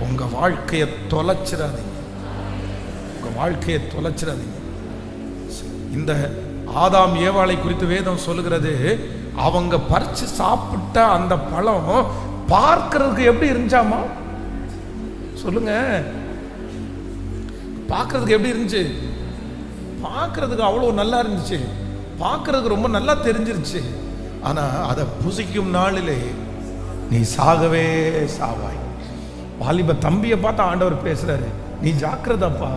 உங்க வாழ்க்கையை தொலைச்சிடாதீங்க. உங்க வாழ்க்கையை தொலைச்சிடாதீங்க. இந்த ஆதாம் ஏவாளை குறித்து வேதம் சொல்லுகிறது, அவங்க பறிச்சு சாப்பிட்ட அந்த பழம் பார்க்கிறதுக்கு எப்படி இருந்துச்சாமா? சொல்லுங்க, பார்க்கிறதுக்கு எப்படி இருந்துச்சு? பார்க்கிறதுக்கு அவ்வளவு நல்லா இருந்துச்சு. பார்க்கிறதுக்கு ரொம்ப நல்லா தெரிஞ்சிருச்சு. ஆனா அதை புசிக்கும் நாளிலே நீ சாகவே சாவாய். வாலிப தம்பியை பார்த்து ஆண்டவர் பேசுறாரு, நீ ஜாக்கிரதப்பா,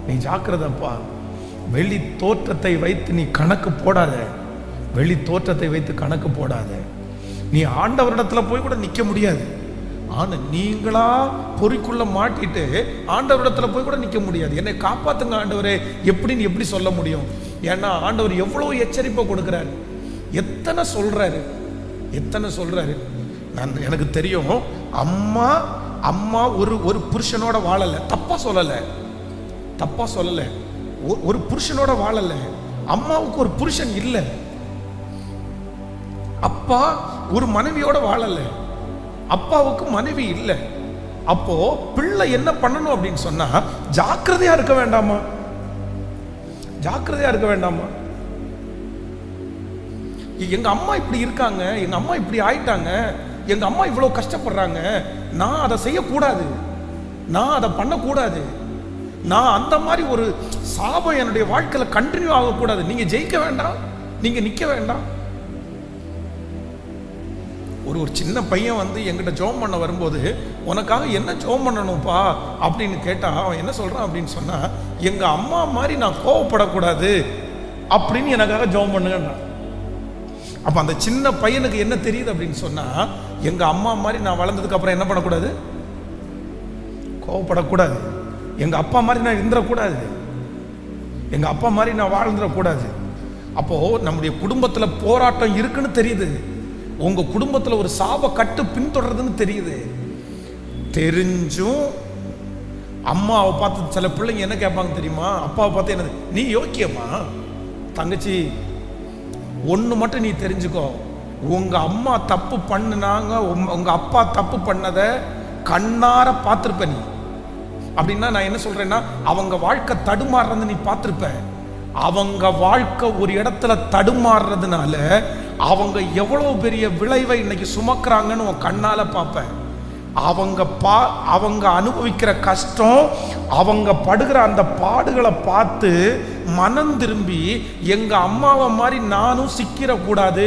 நீ ஜாக்கிரதப்பா. வெளி தோற்றத்தை வைத்து நீ கணக்கு போடாத. வெளி தோற்றத்தை வைத்து கணக்கு போடாத. நீ ஆண்டவரிடத்துல போய் கூட நிற்க முடியாது. ஆனா நீங்களா பொறிக்குள்ள மாட்டிட்டு ஆண்டவரிடத்துல போய் கூட நிற்க முடியாது. என்னை காப்பாத்துங்க ஆண்டவரே எப்படின்னு எப்படி சொல்ல முடியும்? ஏன்னா ஆண்டவர் எவ்வளவு எச்சரிப்பை கொடுக்கிறாரு, எத்தனை சொல்றாரு. எனக்கு தெரியும், அம்மா ஒரு புருஷனோட வாழல. தப்பா சொல்லல. ஒரு புருஷனோட வாழல. அம்மாவுக்கு ஒரு புருஷன் இல்ல. அப்பா ஒரு மனைவியோட வாழல. அப்பாவுக்கு மனைவி இல்ல. அப்போ பிள்ளை என்ன பண்ணணும் அப்படின்னு சொன்னா ஜாக்கிரதையா இருக்க வேண்டாமா? ஜாக்கிரதையா இருக்க வேண்டாமா? எங்க அம்மா இப்படி இருக்காங்க, எங்க அம்மா இப்படி ஆயிட்டாங்க, எங்க அம்மா இவ்வளவு கஷ்டப்படுறாங்க, நான் அதை செய்யக்கூடாது, நான் அதை பண்ணக்கூடாது, நான் அந்த மாதிரி ஒரு சாபம் என்னுடைய வாழ்க்கையில கண்டினியூ ஆகக்கூடாது. நீங்க ஜெயிக்க வேண்டாம், நீங்க நிக்க வேண்டாம். ஒரு சின்ன பையன் வந்து என்கிட்ட ஜெபம் பண்ண வரும்போது, உனக்காக என்ன ஜெபம் பண்ணணும்ப்பா அப்படின்னு கேட்டா அவன் என்ன சொல்றான் அப்படின்னு சொன்னா, எங்க அம்மா மாதிரி நான் கோவப்படக்கூடாது அப்படின்னு எனக்காக ஜெபம் பண்ணுங்க. அப்ப அந்த சின்ன பையனுக்கு என்ன தெரியுது அப்படின்னு சொன்னா, எங்க அம்மா மாதிரி நான் வளர்ந்ததுக்கு அப்புறம் என்ன பண்ணக்கூடாது? கோவப்படக்கூடாது. எங்க அப்பா மாதிரி நான் இருந்துடக்கூடாது, எங்க அப்பா மாதிரி நான் வாழ்ந்துடக்கூடாது. அப்போ நம்முடைய குடும்பத்துல போராட்டம் இருக்குன்னு தெரியுது. உங்க குடும்பத்துல ஒரு சாப கட்டு பின்தொடர்றதுன்னு தெரியுது. தெரிஞ்சும் அம்மாவை பார்த்து சில பிள்ளைங்க என்ன கேட்பாங்க தெரியுமா? அப்பாவை பார்த்து என்னது, நீ யோக்கியமா? தங்கச்சி ஒன்று மட்டும் நீ தெரிஞ்சுக்கோ, உங்க அம்மா தப்பு பண்ணுனாங்க, உங்க அப்பா தப்பு பண்ணதை கண்ணார பார்த்துருப்ப நீ. அப்படின்னா நான் என்ன சொல்றேன்னா, அவங்க வாழ்க்கை தடுமாறுறது நீ பார்த்துருப்ப. அவங்க வாழ்க்கை ஒரு இடத்துல தடுமாறுறதுனால அவங்க எவ்வளவு பெரிய விளைவை இன்னைக்கு சுமக்கிறாங்கன்னு உன் கண்ணால பார்ப்ப. அவங்க அனுபவிக்கிற கஷ்டம், அவங்க படுகிற அந்த பாடுகளை பார்த்து மனம் திரும்பி எங்க அம்மாவை மாதிரி நானும் சிக்கிடக்கூடாது,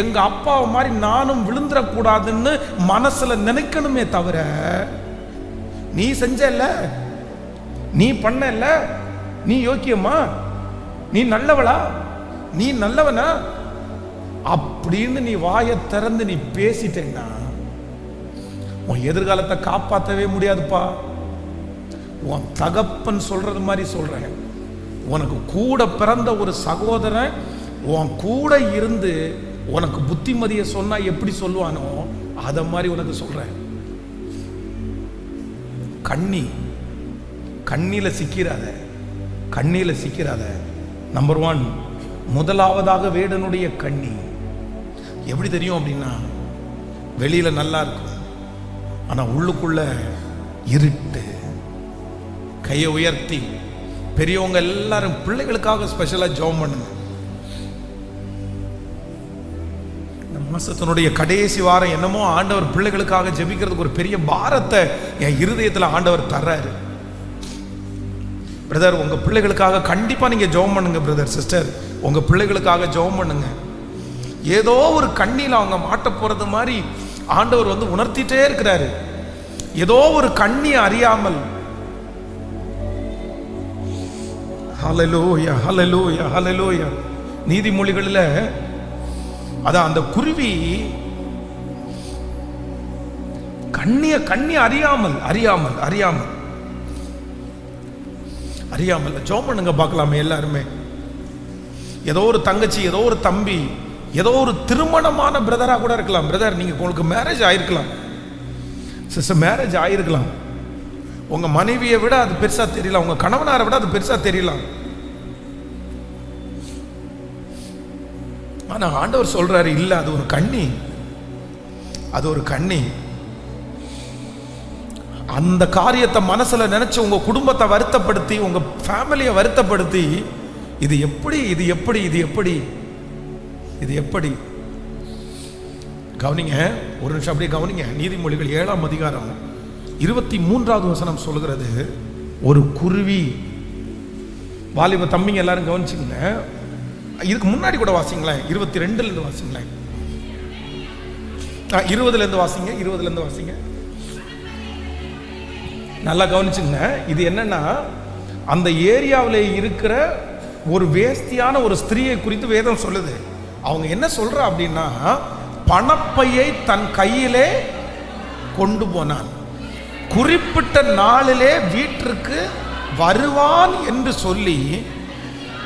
எங்க அப்பாவை மாதிரி நானும் விழுந்துடக்கூடாதுன்னு மனசுல நினைக்கணுமே தவிர, நீ செஞ்சல, நீ பண்ணல, நீ யோக்கியமா, நீ நல்லவளா, நீ நல்லவனா, அப்ப அப்படின்னு நீ வாயை திறந்து நீ பேசிட்டேன்னா உன் எதிர்காலத்தை காப்பாற்றவே முடியாதுப்பா. உன் தகப்பன் சொல்றது மாதிரி சொல்றேன், உனக்கு கூட பிறந்த ஒரு சகோதரன் உன் கூட இருந்து உனக்கு புத்திமதியை சொன்னா எப்படி சொல்லுவானோ அத மாதிரி உனக்கு சொல்றேன். கண்ணில சிக்கிறாத, கண்ணில சிக்கிறாத. நம்பர் 1, முதலாவதாக வேடனுடைய கண்ணி எப்படி தெரியும் அப்படின்னா, வெளியில நல்லா இருக்கும் ஆனா உள்ளுக்குள்ள இருட்டு. கையை உயர்த்தி பெரியவங்க எல்லாரும் பிள்ளைகளுக்காக ஸ்பெஷலா ஜெபம் பண்ணுங்க. இந்த மாசத்தினுடைய கடைசி வாரம் என்னமோ ஆண்டவர் பிள்ளைகளுக்காக ஜெபிக்கிறதுக்கு ஒரு பெரிய பாரத்தை என் இருதயத்துல ஆண்டவர் தர்றாரு. பிரதர், உங்க பிள்ளைகளுக்காக கண்டிப்பா நீங்க ஜெபம் பண்ணுங்க. பிரதர், சிஸ்டர், உங்க பிள்ளைகளுக்காக ஜெபம் பண்ணுங்க. ஏதோ ஒரு கண்ணில அவங்க மாட்ட போறது மாதிரி ஆண்டவர் உணர்த்திட்டே இருக்கிறாரு. ஏதோ ஒரு கண்ணி அறியாமல். ஹல்லேலூயா, ஹல்லேலூயா, ஹல்லேலூயா. நீதிமொழிகளில் அதான் அந்த குருவி கண்ணி அறியாமல் அறியாமல் அறியாமல் அறியாமல் ஜெபம் பண்ணுங்க பார்க்கலாமே எல்லாருமே. ஏதோ ஒரு தங்கச்சி, ஏதோ ஒரு தம்பி, ஏதோ ஒரு திருமணமான பிரதரா கூட இருக்கலாம். பிரதர், நீங்க உங்களுக்கு மேரேஜ் ஆயிருக்கலாம், சிஸ்டர் மேரேஜ் ஆயிருக்கலாம். உங்க மனைவியை விட அது பெருசா தெரியலாம், உங்க கணவனாரை விட அது பெருசா தெரியலாம். ஆனா ஆண்டவர் சொல்றாரு, இல்ல அது ஒரு கண்ணி, அது ஒரு கண்ணி. அந்த காரியத்தை மனசுல நினைச்சு உங்க குடும்பத்தை வருத்தப்படுத்தி, உங்க ஃபேமிலியை வருத்தப்படுத்தி, இது எப்படி இது எப்படி இது எப்படி இது எப்படி கவனிங்க, ஒரு நிமிஷம் அப்படியே கவனிங்க. நீதிமொழிகள் 7ஆம் அதிகாரம் 23வது வசனம் சொல்லுகிறது, ஒரு குருவி. வாலிப தம்பிங்க எல்லாரும் கவனிச்சுங்க. இதுக்கு முன்னாடி கூட வாசிங்களேன், 22ல இருந்து வாசிங்களேன், 20ல இருந்து வாசிங்க, 20ல இருந்து வாசிங்க. நல்லா கவனிச்சுங்க. இது என்னன்னா, அந்த ஏரியாவில் இருக்கிற ஒரு வேஸ்தியான ஒரு ஸ்திரீயை குறித்து வேதம் சொல்லுது. அவங்க என்ன சொல்ற அப்படின்னா, பணப்பையை தன் கையிலே கொண்டு போனான், குறிப்பிட்ட நாளிலே வீட்டிற்கு வருவான் என்று சொல்லி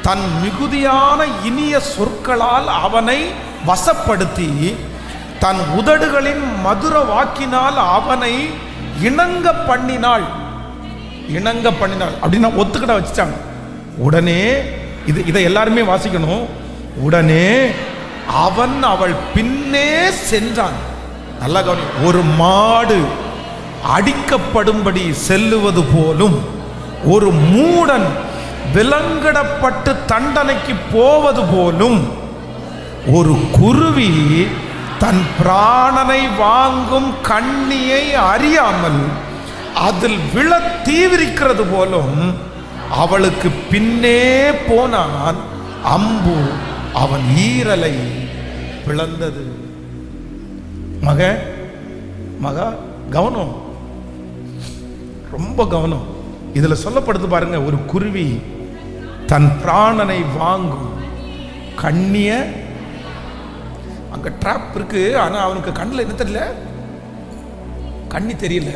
தன் மிகுதியான இனிய சொற்களால் அவனை வசப்படுத்தி தன் உதடுகளின் மதுர வாக்கினால் அவனை இணங்க பண்ணினாள். இணங்க பண்ணினாள் அப்படின்னா ஒத்துக்கிட வச்சுட்டாங்க. உடனே இதை எல்லாருமே வாசிக்கணும். உடனே அவன் அவள் பின்னே சென்றான். நல்லா கவனி. ஒரு மாடு அடிக்கப்படும்படி செல்லுவது போலும், ஒரு மூடன் விலங்கிடப்பட்டு தண்டனைக்கு போவது போலும், ஒரு குருவி தன் பிராணனை வாங்கும் கண்ணியை அறியாமல் அதில் விழ தீவிரிக்கிறது போலும் அவளுக்கு பின்னே போனான். அம்பு அவன் ஈரலை பிளந்தது. மகா கவனம், ரொம்ப கவனம். இதுல சொல்லப்படுது பாருங்க, ஒரு குருவி தன் பிராணனை வாங்கும் கண்ணிய. அங்க ட்ராப் இருக்கு, ஆனா அவனுக்கு கண்ணில் என்ன தெரியல, கண்ணி தெரியல,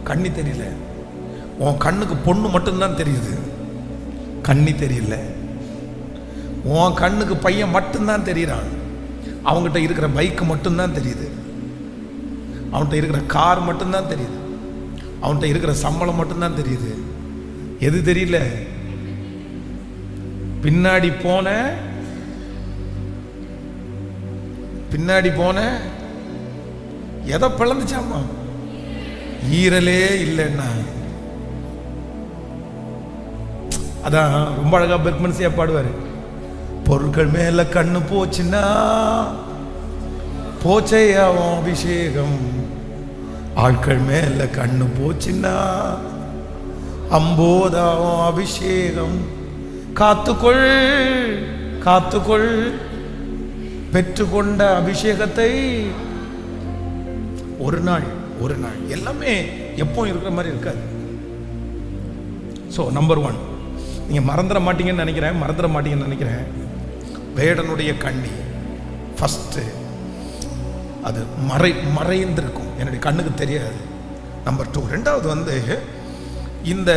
கண்ணி தெரியல. உன் கண்ணுக்கு பொண்ணு மட்டும்தான் தெரியுது, கண்ணி தெரியல. உன் கண்ணுக்கு பையன் மட்டும்தான் தெரியுறான், அவங்ககிட்ட இருக்கிற பைக்கு மட்டும்தான் தெரியுது, அவன்கிட்ட இருக்கிற கார் மட்டும்தான் தெரியுது, அவன்கிட்ட இருக்கிற சம்பளம் மட்டும்தான் தெரியுது. எது தெரியல? பின்னாடி போன எதை பிளந்துச்சாமா? ஈரலே இல்லைன்னா. அதான் ரொம்ப அழகா பெர்க்மன்சியா பாடுவாரு, பொருட்கள் மேல கண்ணு போச்சுன்னா போச்சையாவும் அபிஷேகம், ஆட்கள் மேல கண்ணு போச்சுன்னா அம்போதாவும் அபிஷேகம். காத்துக்கொள் காத்துக்கொள், பெற்றுக்கொண்ட அபிஷேகத்தை ஒரு நாள் எல்லாமே எப்போ இருக்கிற மாதிரி இருக்காது. ஸோ நம்பர் 1, நீங்க மறந்துட மாட்டீங்கன்னு நினைக்கிறேன், வேடனுடைய கண்ணி. ஃபஸ்ட்டு அது மறைந்திருக்கும், என்னுடைய கண்ணுக்கு தெரியாது. நம்பர் 2, ரெண்டாவது வந்து இந்த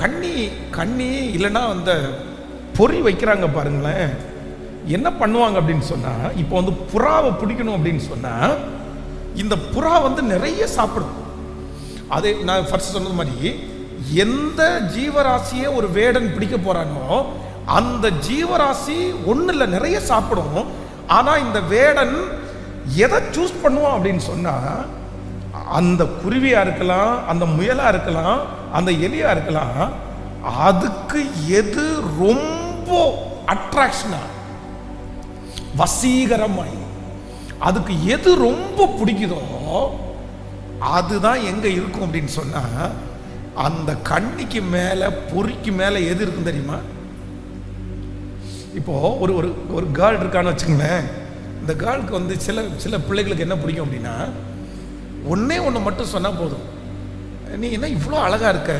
கண்ணி இல்லைன்னா அந்த பொறி வைக்கிறாங்க பாருங்களேன், என்ன பண்ணுவாங்க அப்படின்னு சொன்னால், இப்போ வந்து புறாவை பிடிக்கணும் அப்படின்னு சொன்னால் இந்த புறா வந்து நிறைய சாப்பிடும். அதே நான் ஃபர்ஸ்ட் சொன்னது மாதிரி, எந்த ஜீவராசியை ஒரு வேடன் பிடிக்க போறானோ அந்த ஜீவராசி ஒன்றும் இல்லை நிறைய சாப்பிடும். ஆனால் இந்த வேடன் எதை சூஸ் பண்ணுவான் அப்படின்னு சொன்னால், அந்த குருவியாக இருக்கலாம், அந்த முயலாக இருக்கலாம், அந்த எலியாக இருக்கலாம், அதுக்கு எது ரொம்ப அட்ராக்ஷனா வசீகரமாய் அதுக்கு எது ரொம்ப பிடிக்குதோ அதுதான் எங்க இருக்கும் அப்படின்னு சொன்னா, அந்த கண்ணிக்கு மேல பொறிக்கு மேல எது இருக்கும் தெரியுமா? இப்போ ஒரு ஒரு கேர்ள் இருக்கான்னு வச்சுங்களேன். இந்த கேர்ளுக்கு வந்து சில பிள்ளைகளுக்கு என்ன பிடிக்கும் அப்படின்னா, ஒன்னே ஒன்று மட்டும் சொன்னா போதும், நீ என்ன இவ்வளோ அழகா இருக்க,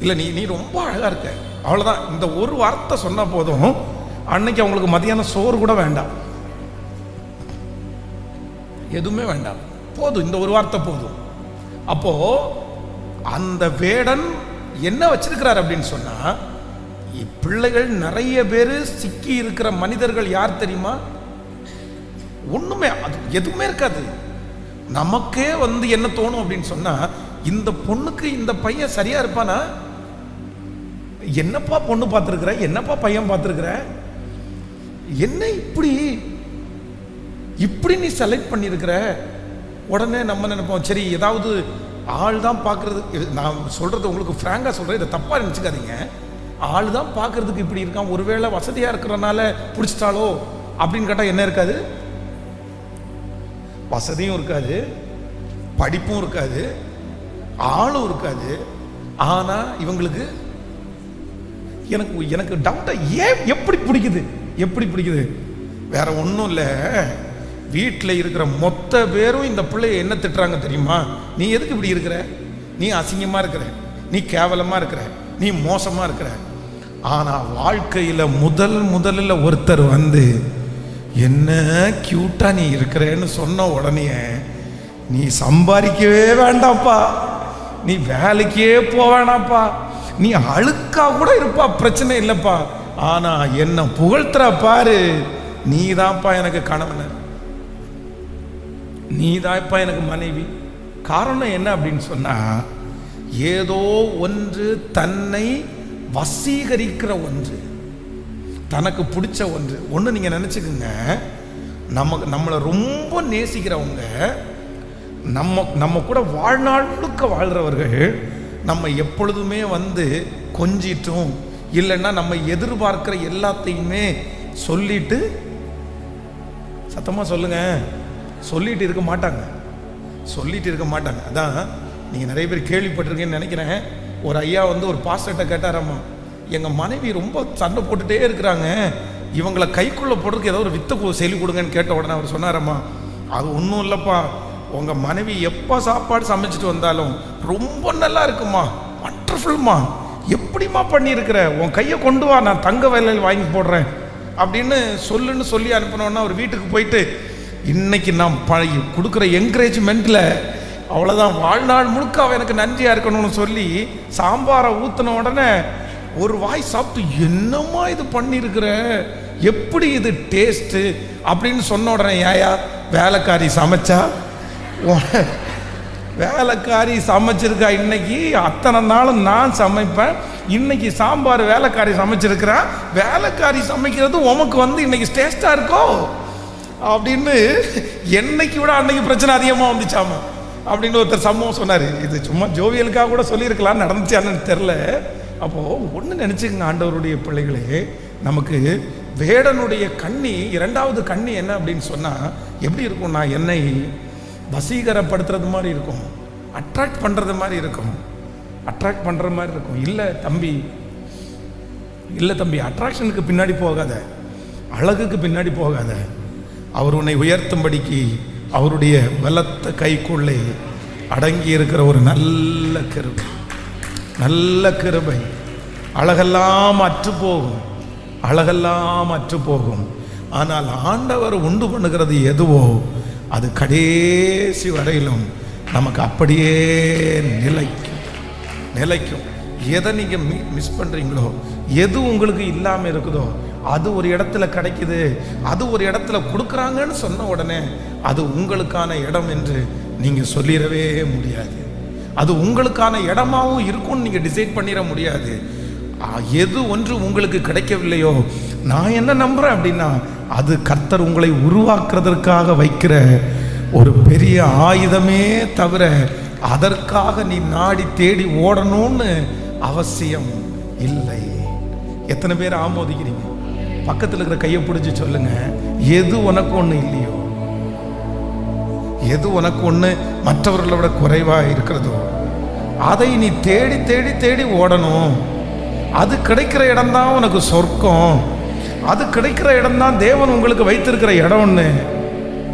இல்லை நீ ரொம்ப அழகா இருக்க, அவ்வளோதான். இந்த ஒரு வார்த்தை சொன்னா போதும், அன்னைக்கு அவங்களுக்கு மதியானம் சோறு கூட வேண்டாம், எதுவுமே வேண்டாம், போதும், இந்த ஒரு வார்த்தை போதும். அப்போ அந்த வேடன் என்ன வச்சிருக்கிறார் அப்படின்னு சொன்னா, பிள்ளைகள் நிறைய பேர் சிக்கி இருக்கிற மனிதர்கள் யார் தெரியுமா? ஒண்ணுமே அது எதுவுமே இருக்காது. நமக்கே வந்து என்ன தோணும் அப்படின்னு சொன்னா, இந்த பொண்ணுக்கு இந்த பையன் சரியா இருப்பானா, என்னப்பா பொண்ணு பார்த்துருக்குற, என்னப்பா பையன் பார்த்துருக்குற, என்ன இப்படி நீ செலக்ட் பண்ணியிருக்கிற. உடனே நம்ம நினைப்போம், சரி ஏதாவது ஆள் தான் பார்க்கறது. நான் சொல்றது உங்களுக்கு ஃப்ராங்கா சொல்றேன், இதை தப்பா நினைச்சுக்காதீங்க. ஆள் தான் பார்க்கறதுக்கு இப்படி இருக்கான், ஒருவேளை வசதியா இருக்கிறனால பிடிச்சிட்டாலோ அப்படின்னு கேட்டால் என்ன இருக்காது? வசதியும் இருக்காது, படிப்பும் இருக்காது, ஆளும் இருக்காது. ஆனா இவங்களுக்கு எனக்கு டவுட்டா ஏன் எப்படி பிடிக்குது? வேற ஒன்றும் இல்லை, வீட்டில் இருக்கிற மொத்த பேரும் இந்த பிள்ளைய என்ன திட்டுறாங்க தெரியுமா? நீ எதுக்கு இப்படி இருக்கிற, நீ அசிங்கமா இருக்கிற, நீ கேவலமா இருக்கிற, நீ மோசமா இருக்கிற. ஆனா வாழ்க்கையில முதல்ல ஒருத்தர் வந்து என்ன கியூட்டா நீ இருக்கிறேன்னு சொன்ன உடனே, நீ சம்பாதிக்கவே வேண்டாப்பா, நீ வேலைக்கே போவேனாப்பா, நீ அழுக்கா கூட இருப்பா, பிரச்சனை இல்லப்பா, ஆனா என்ன புகழ்த்துற பாரு, நீ தான்ப்பா எனக்கு கணவன், நீ தான்ப்பா எனக்கு மனைவி. காரணம் என்ன அப்படின்னு சொன்னா, ஏதோ ஒன்று தன்னை வசீகரிக்கிற ஒன்று, தனக்கு பிடிச்ச ஒன்று நீங்க நினைச்சுக்குங்க. நம்மளை ரொம்ப நேசிக்கிறவங்க, நம்ம கூட வாழ்நாள் முழுக்க வாழ்றவர்கள், நம்ம எப்பொழுதுமே வந்து கொஞ்சிட்டும் இல்லைன்னா நம்ம எதிர்பார்க்கிற எல்லாத்தையுமே சொல்லிட்டு, சத்தமா சொல்லுங்க, சொல்லிட்டு இருக்க மாட்டாங்க. அதான் நீங்க நிறைய பேர் கேள்விப்பட்டிருக்கீங்கன்னு நினைக்கிறேன். ஒரு ஐயா வந்து ஒரு பாஸ்டர்ட்ட கேட்டாராம்மா, எங்க மனைவி ரொம்ப சண்டை போட்டுட்டே இருக்கிறாங்க, இவங்களை கைக்குள்ள போடுறதுக்கு ஏதோ ஒரு வித்தை சொல்லி கொடுங்கன்னு கேட்ட உடனே அவர் சொன்னாரம்மா, அது ஒன்றும் இல்லைப்பா, உங்க மனைவி எப்போ சாப்பாடு சமைச்சிட்டு வந்தாலும் ரொம்ப நல்லா இருக்குமா, வண்டர்ஃபுல்மா, எப்படிமா பண்ணியிருக்கிற, உன் கையை கொண்டு வா, நான் தங்க வேலையில் வாங்கி போடுறேன் அப்படின்னு சொல்லி அனுப்பினோன்னா அவர் வீட்டுக்கு போயிட்டு, இன்னைக்கு நான் கொடுக்குற என்கரேஜ்மெண்ட்டில் அவ்வளோதான், வாழ்நாள் முழுக்க அவன் எனக்கு நன்றியாக இருக்கணும்னு சொல்லி சாம்பாரை ஊற்றின உடனே ஒரு வாய் சாப்பிட்டு, என்னம்மா இது பண்ணியிருக்கிற, எப்படி இது டேஸ்ட்டு அப்படின்னு சொன்ன உடனே, ஏயா வேலைக்காரி சமைச்சிருக்கா, இன்னைக்கு அத்தனை நாளும் நான் சமைப்பேன், இன்னைக்கு சாம்பார் வேலைக்காரி சமைச்சிருக்கிறா, வேலைக்காரி சமைக்கிறது உமக்கு வந்து இன்னைக்கு டேஸ்டா இருக்கோ அப்படின்னு, என்னைக்கு விட அன்னைக்கு பிரச்சனை அதிகமாக வந்துச்சாமா அப்படின்னு ஒருத்தர் சம்பவம் சொன்னார். இது சும்மா ஜோவியலுக்காக கூட சொல்லியிருக்கலாம், நடந்துச்சான்னு தெரில. அப்போது ஒன்று நினச்சிக்கங்க, ஆண்டவருடைய பிள்ளைகளே, நமக்கு வேடனுடைய கண்ணி, இரண்டாவது கண்ணி என்ன அப்படின்னு சொன்னால் எப்படி இருக்கும்னா, என்னை வசீகரப்படுத்துறது மாதிரி இருக்கும், அட்ராக்ட் பண்ணுற மாதிரி இருக்கும். இல்லை தம்பி, அட்ராக்ஷனுக்கு பின்னாடி போகாத, அழகுக்கு பின்னாடி போகாத. அவர் உன்னை உயர்த்தும்படிக்கு அவருடைய பலத்த கைக்குள்ளே அடங்கி இருக்கிற ஒரு நல்ல கிருபை, அழகெல்லாம் அற்று போகும். ஆனால் ஆண்டவர் உண்டு பண்ணுகிறது எதுவோ அது கடைசி வரையிலும் நமக்கு அப்படியே நிலைக்கும். எதை நீங்கள் மிஸ் பண்ணுறீங்களோ, எது உங்களுக்கு இல்லாமல் இருக்குதோ, அது ஒரு இடத்துல கிடைக்குது, அது ஒரு இடத்துல கொடுக்குறாங்கன்னு சொன்ன உடனே அது உங்களுக்கான இடம் என்று நீங்கள் சொல்லிடவே முடியாது. அது உங்களுக்கான இடமாவும் இருக்கும்னு நீங்கள் டிசைட் பண்ணிட முடியாது. எது ஒன்று உங்களுக்கு கிடைக்கவில்லையோ, நான் என்ன நம்புகிறேன் அப்படின்னா, அது கர்த்தர் உங்களை உருவாக்குறதற்காக வைக்கிற ஒரு பெரிய ஆயுதமே தவிர அதற்காக நீ நாடி தேடி ஓடணும்னு அவசியம் இல்லை. எத்தனை பேர் ஆமோதிக்கிறீங்க? பக்கத்தில் இருக்கிற கையை பிடிச்சி சொல்லுங்க, எது உனக்கு ஒன்று இல்லையோ, எது உனக்கு ஒன்று மற்றவர்களை விட குறைவாக இருக்கிறதோ அதை நீ தேடி தேடி தேடி ஓடணும். அது கிடைக்கிற இடம்தான் உனக்கு சொர்க்கம், அது கிடைக்கிற இடம்தான் தேவன் உங்களுக்கு வைத்திருக்கிற இடம்னு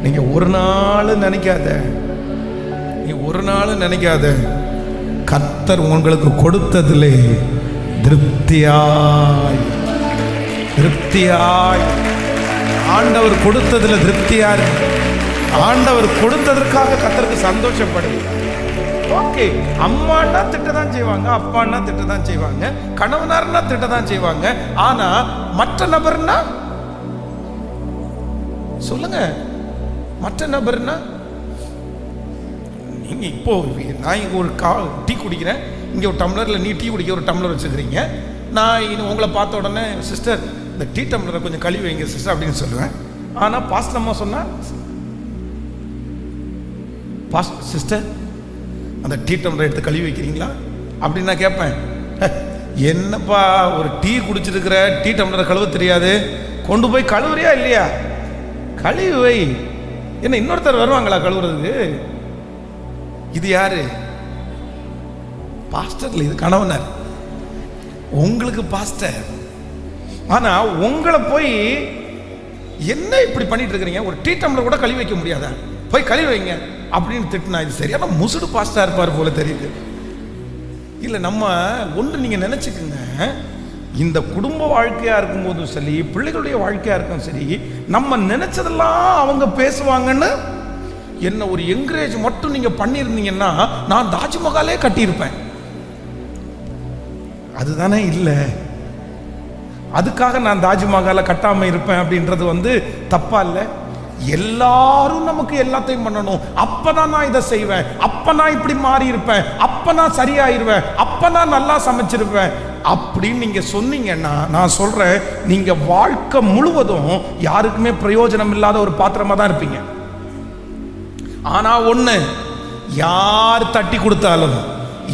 நீங்க ஒரு நாள் நினைக்காத. நீ ஒரு நாள் நினைக்காத. கர்த்தர் உங்களுக்கு கொடுத்ததிலே திருப்தியாய் ஆண்டவர் கொடுத்ததில் திருப்தியார். ஆண்டவர் கொடுத்ததற்காக கர்த்தருக்கு சந்தோஷப்படுது. ஓகே, அம்மானா திட்டதான் செய்வாங்க, அப்பான்னா திட்டதான் செய்வாங்க, கணவனார்னா திட்டதான் செய்வாங்க. ஆனா மற்ற நபர்னா சொல்லுங்க, மற்ற நபர்னா நீங்க இப்போ நான் இங்க ஒரு டீ குடிக்கிறேன், இங்க ஒரு டம்ளர்ல நீ டீ குடிக்க ஒரு டம்ளர் வச்சுக்கிறீங்க. நான் உங்களை பார்த்த உடனே சிஸ்டர் இந்த டீ டம்ளரை கொஞ்சம் கழுவி வைங்க சிஸ்டர் அப்படின்னு சொல்லுவேன். ஆனா பாஸ்ட் அம்மா சொன்னா, பாஸ்ட் சிஸ்டர் அந்த டீ டம்ளரை எடுத்து கழுவி வைக்கிறீங்களா அப்படின்னு நான் கேட்பேன். என்னப்பா ஒரு டீ குடிச்சிருக்கிற, டீ டம்ளரை கழுவ தெரியாது, கொண்டு போய் கழுவுறியா இல்லையா? கழுவி வை. என்ன இன்னொருத்தர் வருவாங்களா கழுவுறதுக்கு? இது யாரு? பாஸ்டர். இது கணவனர், உங்களுக்கு பாஸ்டர். ஆனா உங்களை போய் என்ன இப்படி பண்ணிட்டு இருக்கிறீங்க, ஒரு டீ டம்ளர் கூட கழுவி வைக்க முடியாதா, போய் கழுவி வைங்க அப்படின்னு திட்டினா இது சரியான முசுடு பாஸ்டா இருப்பார் போல தெரியுது. இல்லை, நம்ம ஒன்று நீங்கள் நினச்சிக்கோங்க, இந்த குடும்ப வாழ்க்கையாக இருக்கும்போதும் சரி, பிள்ளைகளுடைய வாழ்க்கையாக இருக்கும் சரி, நம்ம நினைச்சதெல்லாம் அவங்க பேசுவாங்கன்னு என்ன ஒரு என்கரேஜ் மட்டும் நீங்கள் பண்ணியிருந்தீங்கன்னா நான் தாஜ்மஹாலே கட்டியிருப்பேன். அதுதானே இல்லை. அதுக்காக நான் தாஜ்மஹாலை கட்டாமல் இருப்பேன் அப்படின்றது தப்பா இல்லை. எல்லாரும் நமக்கு எல்லாத்தையும் பண்ணணும், அப்பதான் நான் இதை செய்வேன், அப்ப நான் இப்படி மாறி இருப்பேன், அப்ப நான் சரியாயிருவேன், அப்ப நான் நல்லா சமைச்சிருப்பேன் அப்படின்னு நீங்க சொன்னீங்கன்னா, நான் சொல்றேன், நீங்க வாழ்க்கை முழுவதும் யாருக்குமே பிரயோஜனம் இல்லாத ஒரு பாத்திரமா தான் இருப்பீங்க. ஆனா ஒண்ணு, யார் தட்டி கொடுத்தாலும்,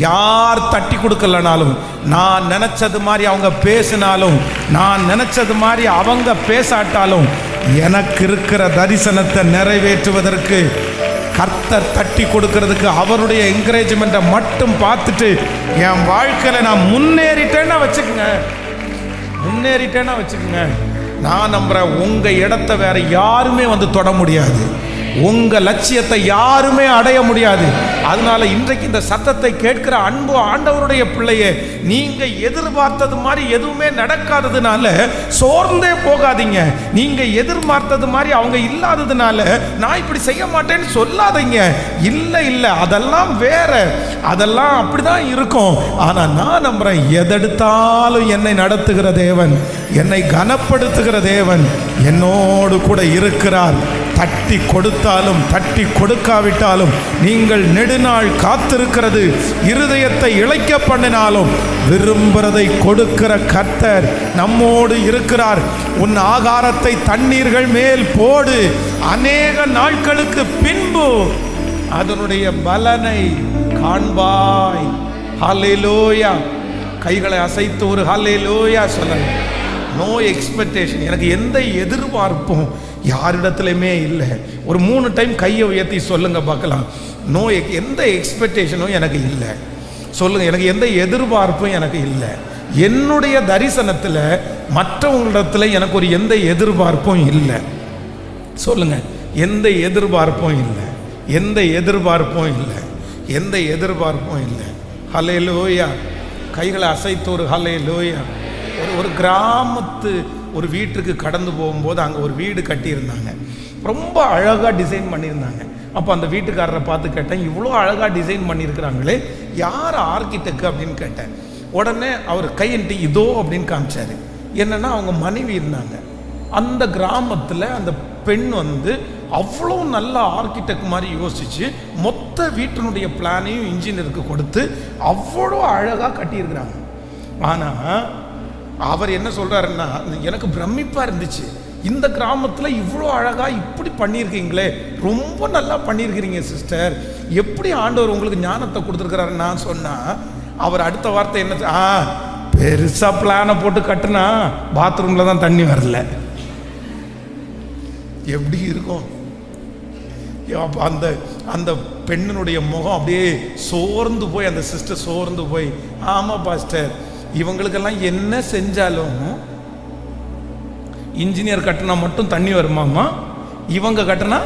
யார் தட்டி கொடுக்கலனாலும், நான் நினைச்சது மாதிரி அவங்க பேசினாலும், நான் நினைச்சது மாதிரி அவங்க பேசாட்டாலும், எனக்கு இருக்கிற தரிசனத்தை நிறைவேற்றுவதற்கு கர்த்தர் தட்டி கொடுக்கிறதுக்கு அவருடைய என்கரேஜ்மெண்ட்டை மட்டும் பார்த்துட்டு என் வாழ்க்கையில நான் முன்னேறிட்டேன்னா வச்சுக்கோங்க, நான் நம்புறேன் உங்க இடத்தை வேற யாருமே தொட முடியாது, உங்க லட்சியத்தை யாருமே அடைய முடியாது. அதனால இன்றைக்கு இந்த சத்தத்தை கேட்கிற அன்பு ஆண்டவருடைய பிள்ளையே, நீங்க எதிர்பார்த்தது மாதிரி எதுவுமே நடக்காததுனால சோர்ந்தே போகாதீங்க. நீங்க எதிர்பார்த்தது மாதிரி அவங்க இல்லாததுனால நான் இப்படி செய்ய மாட்டேன்னு சொல்லாதீங்க. இல்லை, அதெல்லாம் வேற, அதெல்லாம் அப்படிதான் இருக்கும். ஆனா நான் நம்புறேன், எதெடுத்தாலும் என்னை நடத்துகிற தேவன், என்னை கனப்படுத்துகிற தேவன் என்னோடு கூட இருக்கிறார். தட்டி கொடுத்தாலும் தட்டி கொடுக்காவிட்டாலும், நீங்கள் நெடுநாள் காத்திருக்கிறது இருதயத்தை இளைக்க பண்ணினாலும், விரும்புறதை கொடுக்கிற கர்த்தர் நம்மோடு இருக்கிறார். உன் ஆகாரத்தை தண்ணீர்கள் மேல் போடு, அநேக நாட்களுக்கு பின்பு அதனுடைய பலனை காண்பாய். ஹல்லேலூயா. கைகளை அசைத்து ஒரு ஹல்லேலூயா சொல்லுங்க. நோ எக்ஸ்பெக்டேஷன், எனக்கு எந்த எதிர்பார்ப்பும் யாரிடத்துலையுமே இல்லை. ஒரு 3 டைம் கையை உயர்த்தி சொல்லுங்க பார்க்கலாம். நோ, எந்த எக்ஸ்பெக்டேஷனும் எனக்கு இல்லை. சொல்லுங்க, எனக்கு எந்த எதிர்பார்ப்பும் எனக்கு இல்லை. என்னுடைய தரிசனத்தில் மற்றவங்களிடத்துல எனக்கு ஒரு எந்த எதிர்பார்ப்பும் இல்லை. சொல்லுங்க, எந்த எதிர்பார்ப்பும் இல்லை, எந்த எதிர்பார்ப்பும் இல்லை, எந்த எதிர்பார்ப்பும் இல்லை. ஹல்லேலூயா. கைகளை அசைத்து ஒரு ஹல்லேலூயா. ஒரு கிராமத்து ஒரு வீட்டுக்கு கடந்து போகும்போது அங்கே ஒரு வீடு கட்டியிருந்தாங்க, ரொம்ப அழகாக டிசைன் பண்ணியிருந்தாங்க. அப்போ அந்த வீட்டுக்காரரை பார்த்து கேட்டேன், இவ்வளோ அழகாக டிசைன் பண்ணியிருக்கிறாங்களே யார் ஆர்கிடெக்ட் அப்படின்னு கேட்டேன். உடனே அவர் கையன்ட்டு இதோ அப்படின்னு காமிச்சார். என்னென்னா அவங்க மனைவி இருந்தாங்க. அந்த கிராமத்தில் அந்த பெண் அவ்வளோ நல்ல ஆர்கிடெக்ட் மாதிரி யோசித்து மொத்த வீட்டினுடைய பிளானையும் இன்ஜினியருக்கு கொடுத்து அவ்வளோ அழகாக கட்டியிருக்கிறாங்க. ஆனால் அவர் என்ன சொல்கிறாருன்னா, எனக்கு பிரமிப்பாக இருந்துச்சு, இந்த கிராமத்தில் இவ்வளோ அழகாக இப்படி பண்ணியிருக்கீங்களே, ரொம்ப நல்லா பண்ணியிருக்கிறீங்க சிஸ்டர், எப்படி ஆண்டவர் உங்களுக்கு ஞானத்தை கொடுத்துருக்கிறாரு. நான் சொன்னால் அவர் அடுத்த வார்த்தை என்ன, பெருசாக பிளானை போட்டு கட்டுனா பாத்ரூமில் தான் தண்ணி வரல, எப்படி இருக்கும்? அந்த அந்த பெண்ணினுடைய முகம் அப்படியே சோர்ந்து போய், அந்த சிஸ்டர் சோர்ந்து போய், ஆமாம் பாஸ்டர், இவங்களுக்கெல்லாம் என்ன செஞ்சாலும் இன்ஜினியர் கட்டினா மட்டும் தண்ணி வருமாமா, இவங்க கட்டினா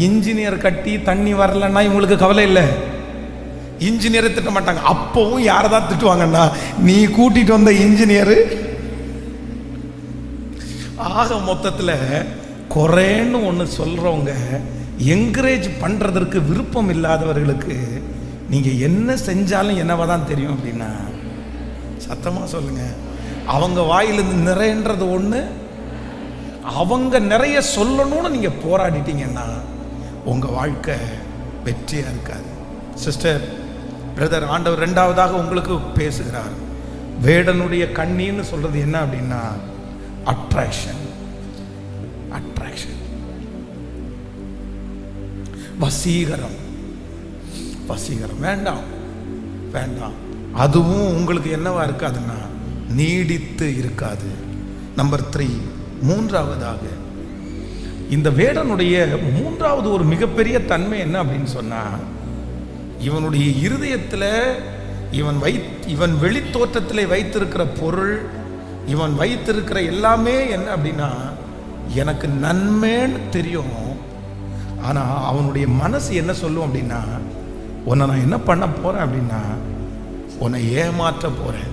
இன்ஜினியர் கட்டி தண்ணி வரலன்னா இவங்களுக்கு கவலை இல்லை, இன்ஜினியரை திட்ட மாட்டாங்க. அப்பவும் யாரை தான் திட்டுவாங்கன்னா, நீ கூட்டிட்டு வந்த இன்ஜினியரு. ஆக மொத்தத்தில் குறைன்னு ஒன்று சொல்கிறவங்க, என்கரேஜ் பண்ணுறதற்கு விருப்பம் இல்லாதவர்களுக்கு நீங்கள் என்ன செஞ்சாலும் என்னவா தான் தெரியும் அப்படின்னா, சத்தமாக சொல்லுங்கள், அவங்க வாயிலிருந்து நிறைன்றது ஒன்று, அவங்க நிறைய சொல்லணும்னு நீங்கள் போராடிட்டீங்கன்னா உங்கள் வாழ்க்கை வெற்றியாக இருக்காது. சிஸ்டர், பிரதர், ஆண்டவர் ரெண்டாவதாக உங்களுக்கு பேசுகிறார். வேடனுடைய கண்ணின்னு சொல்கிறது என்ன அப்படின்னா, அட்ராக்ஷன். அட்ராக்ஷன், வசீகரம். வசீகரம் வேண்டாம், வேண்டாம். அதுவும் உங்களுக்கு என்னவா இருக்காதுன்னா நீடித்து இருக்காது. நம்பர் 3, மூன்றாவதாக இந்த வேடனுடைய மூன்றாவது ஒரு மிகப்பெரிய தன்மை என்ன அப்படின்னு சொன்னா, இவனுடைய இருதயத்தில் இவன் வெளித்தோற்றத்தில் வைத்திருக்கிற பொருள், இவன் வைத்திருக்கிற எல்லாமே என்ன அப்படின்னா, எனக்கு நன்மைன்னு தெரியும். ஆனால் அவனுடைய மனசு என்ன சொல்லும் அப்படின்னா, உன்னை நான் என்ன பண்ண போகிறேன் அப்படின்னா, உன்னை ஏமாற்ற போகிறேன்.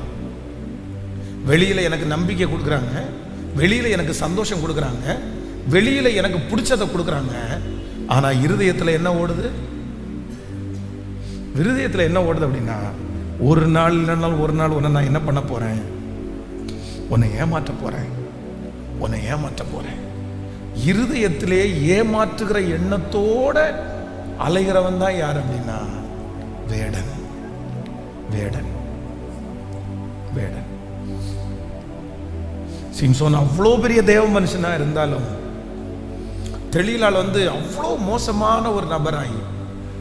வெளியில் எனக்கு நம்பிக்கை கொடுக்குறாங்க, வெளியில் எனக்கு சந்தோஷம் கொடுக்குறாங்க, வெளியில் எனக்கு பிடிச்சதை கொடுக்குறாங்க. ஆனால் இருதயத்தில் என்ன ஓடுது? இருதயத்தில் என்ன ஓடுது அப்படின்னா, ஒரு நாள் இல்லைனாலும் ஒரு நாள் உன்னை நான் என்ன பண்ண போகிறேன்? உன்னை ஏமாற்ற போகிறேன், உன்னை ஏமாற்ற போகிறேன். இருதயத்திலே ஏமாற்றுகிற எண்ணத்தோட அலைகிறவன் தான் யார் அப்படின்னா, வேடன். வேடன், வேடன். சிம்சோன் அவ்வளோ பெரிய தேவ மனுஷனா இருந்தாலும் தெளிலால் அவ்வளோ மோசமான ஒரு நபராகி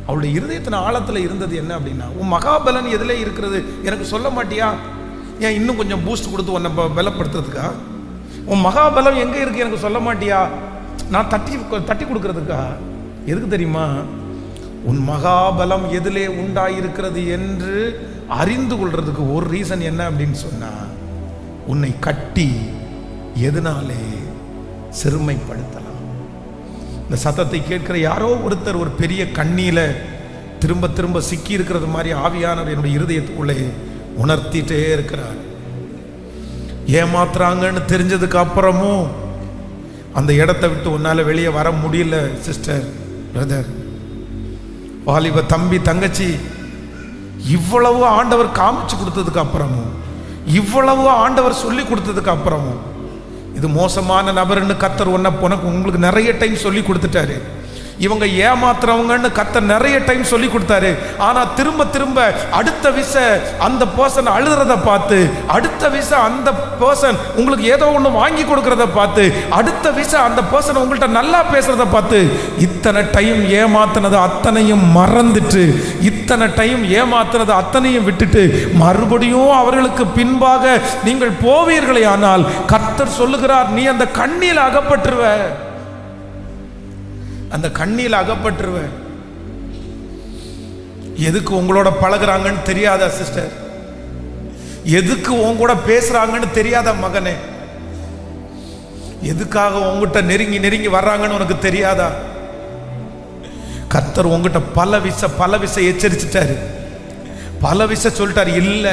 அவளுடைய இருதயத்தின் ஆழத்தில் இருந்தது என்ன அப்படின்னா, உன் மகாபலன் எதிலே இருக்கிறது எனக்கு சொல்ல மாட்டியா? ஏன் இன்னும் கொஞ்சம் பூஸ்ட் கொடுத்து உன்னை பலப்படுத்துறதுக்கா? உன் மகாபலம் எங்கே இருக்கு எனக்கு சொல்ல மாட்டியா? நான் தட்டி கொடுக்கறதுக்கா? எதுக்கு தெரியுமா? உன் மகாபலம் எதிலே உண்டாயிருக்கிறது என்று அறிந்து கொள்றதுக்கு ஒரு ரீசன் என்ன அப்படின்னு சொன்னா, உன்னை கட்டி எதனாலே சிறுமைப்படுத்தலாம். இந்த சத்தத்தை கேட்கிற யாரோ ஒருத்தர் ஒரு பெரிய கண்ணியில திரும்ப திரும்ப சிக்கி இருக்கிறது மாதிரி ஆவியானவர் என்னுடைய இருதயத்துக்குள்ளே உணர்த்திட்டே இருக்கிறார். ஏமாத்துறாங்கன்னு தெரிஞ்சதுக்கு அப்புறமும் அந்த இடத்தை விட்டு உன்னால வெளியே வர முடியல. சிஸ்டர், பிரதர், வாலிப தம்பி, தங்கச்சி, இவ்வளவு ஆண்டவர் காமிச்சு கொடுத்ததுக்கு அப்புறமும், இவ்வளவு ஆண்டவர் சொல்லி கொடுத்ததுக்கு அப்புறமும், இது மோசமான நபர்னு கர்த்தர் உங்களுக்கு நிறைய டைம் சொல்லி கொடுத்துட்டாரு. இவங்க ஏமாத்துறவங்கன்னு கர்த்தர் நிறைய டைம் சொல்லி கொடுத்தாரு. ஆனா திரும்ப திரும்ப அடுத்த விச அந்த பர்சன் அழுகிறத பார்த்து, அடுத்த விச அந்த பர்சன் உங்களுக்கு ஏதோ ஒன்று வாங்கி கொடுக்கறத பார்த்து, அடுத்த விச அந்த பர்சன் உங்கள்கிட்ட நல்லா பேசுறத பார்த்து, இத்தனை டைம் ஏமாத்தினது அத்தனையும் மறந்துட்டு, இத்தனை டைம் ஏமாத்தினது அத்தனையும் விட்டுட்டு மறுபடியும் அவர்களுக்கு பின்பாக நீங்கள் போவீர்களே ஆனால் கர்த்தர் சொல்லுகிறார், நீ அந்த கண்ணியில் அகப்பட்டுருவ, அந்த கண்ணியில் அகப்பட்டுருவ. எதுக்கு உங்களோட பழகுறாங்கன்னு தெரியாதா சிஸ்டர்? எதுக்கு உங்க கூட பேசுறாங்கன்னு தெரியாத மகனே? எதுக்காக உங்ககிட்ட நெருங்கி நெருங்கி வர்றாங்கன்னு உனக்கு தெரியாதா? கர்த்தர் உங்ககிட்ட பல விச எச்சரிச்சிட்டாரு, பல விச சொல்லிட்டாரு, இல்ல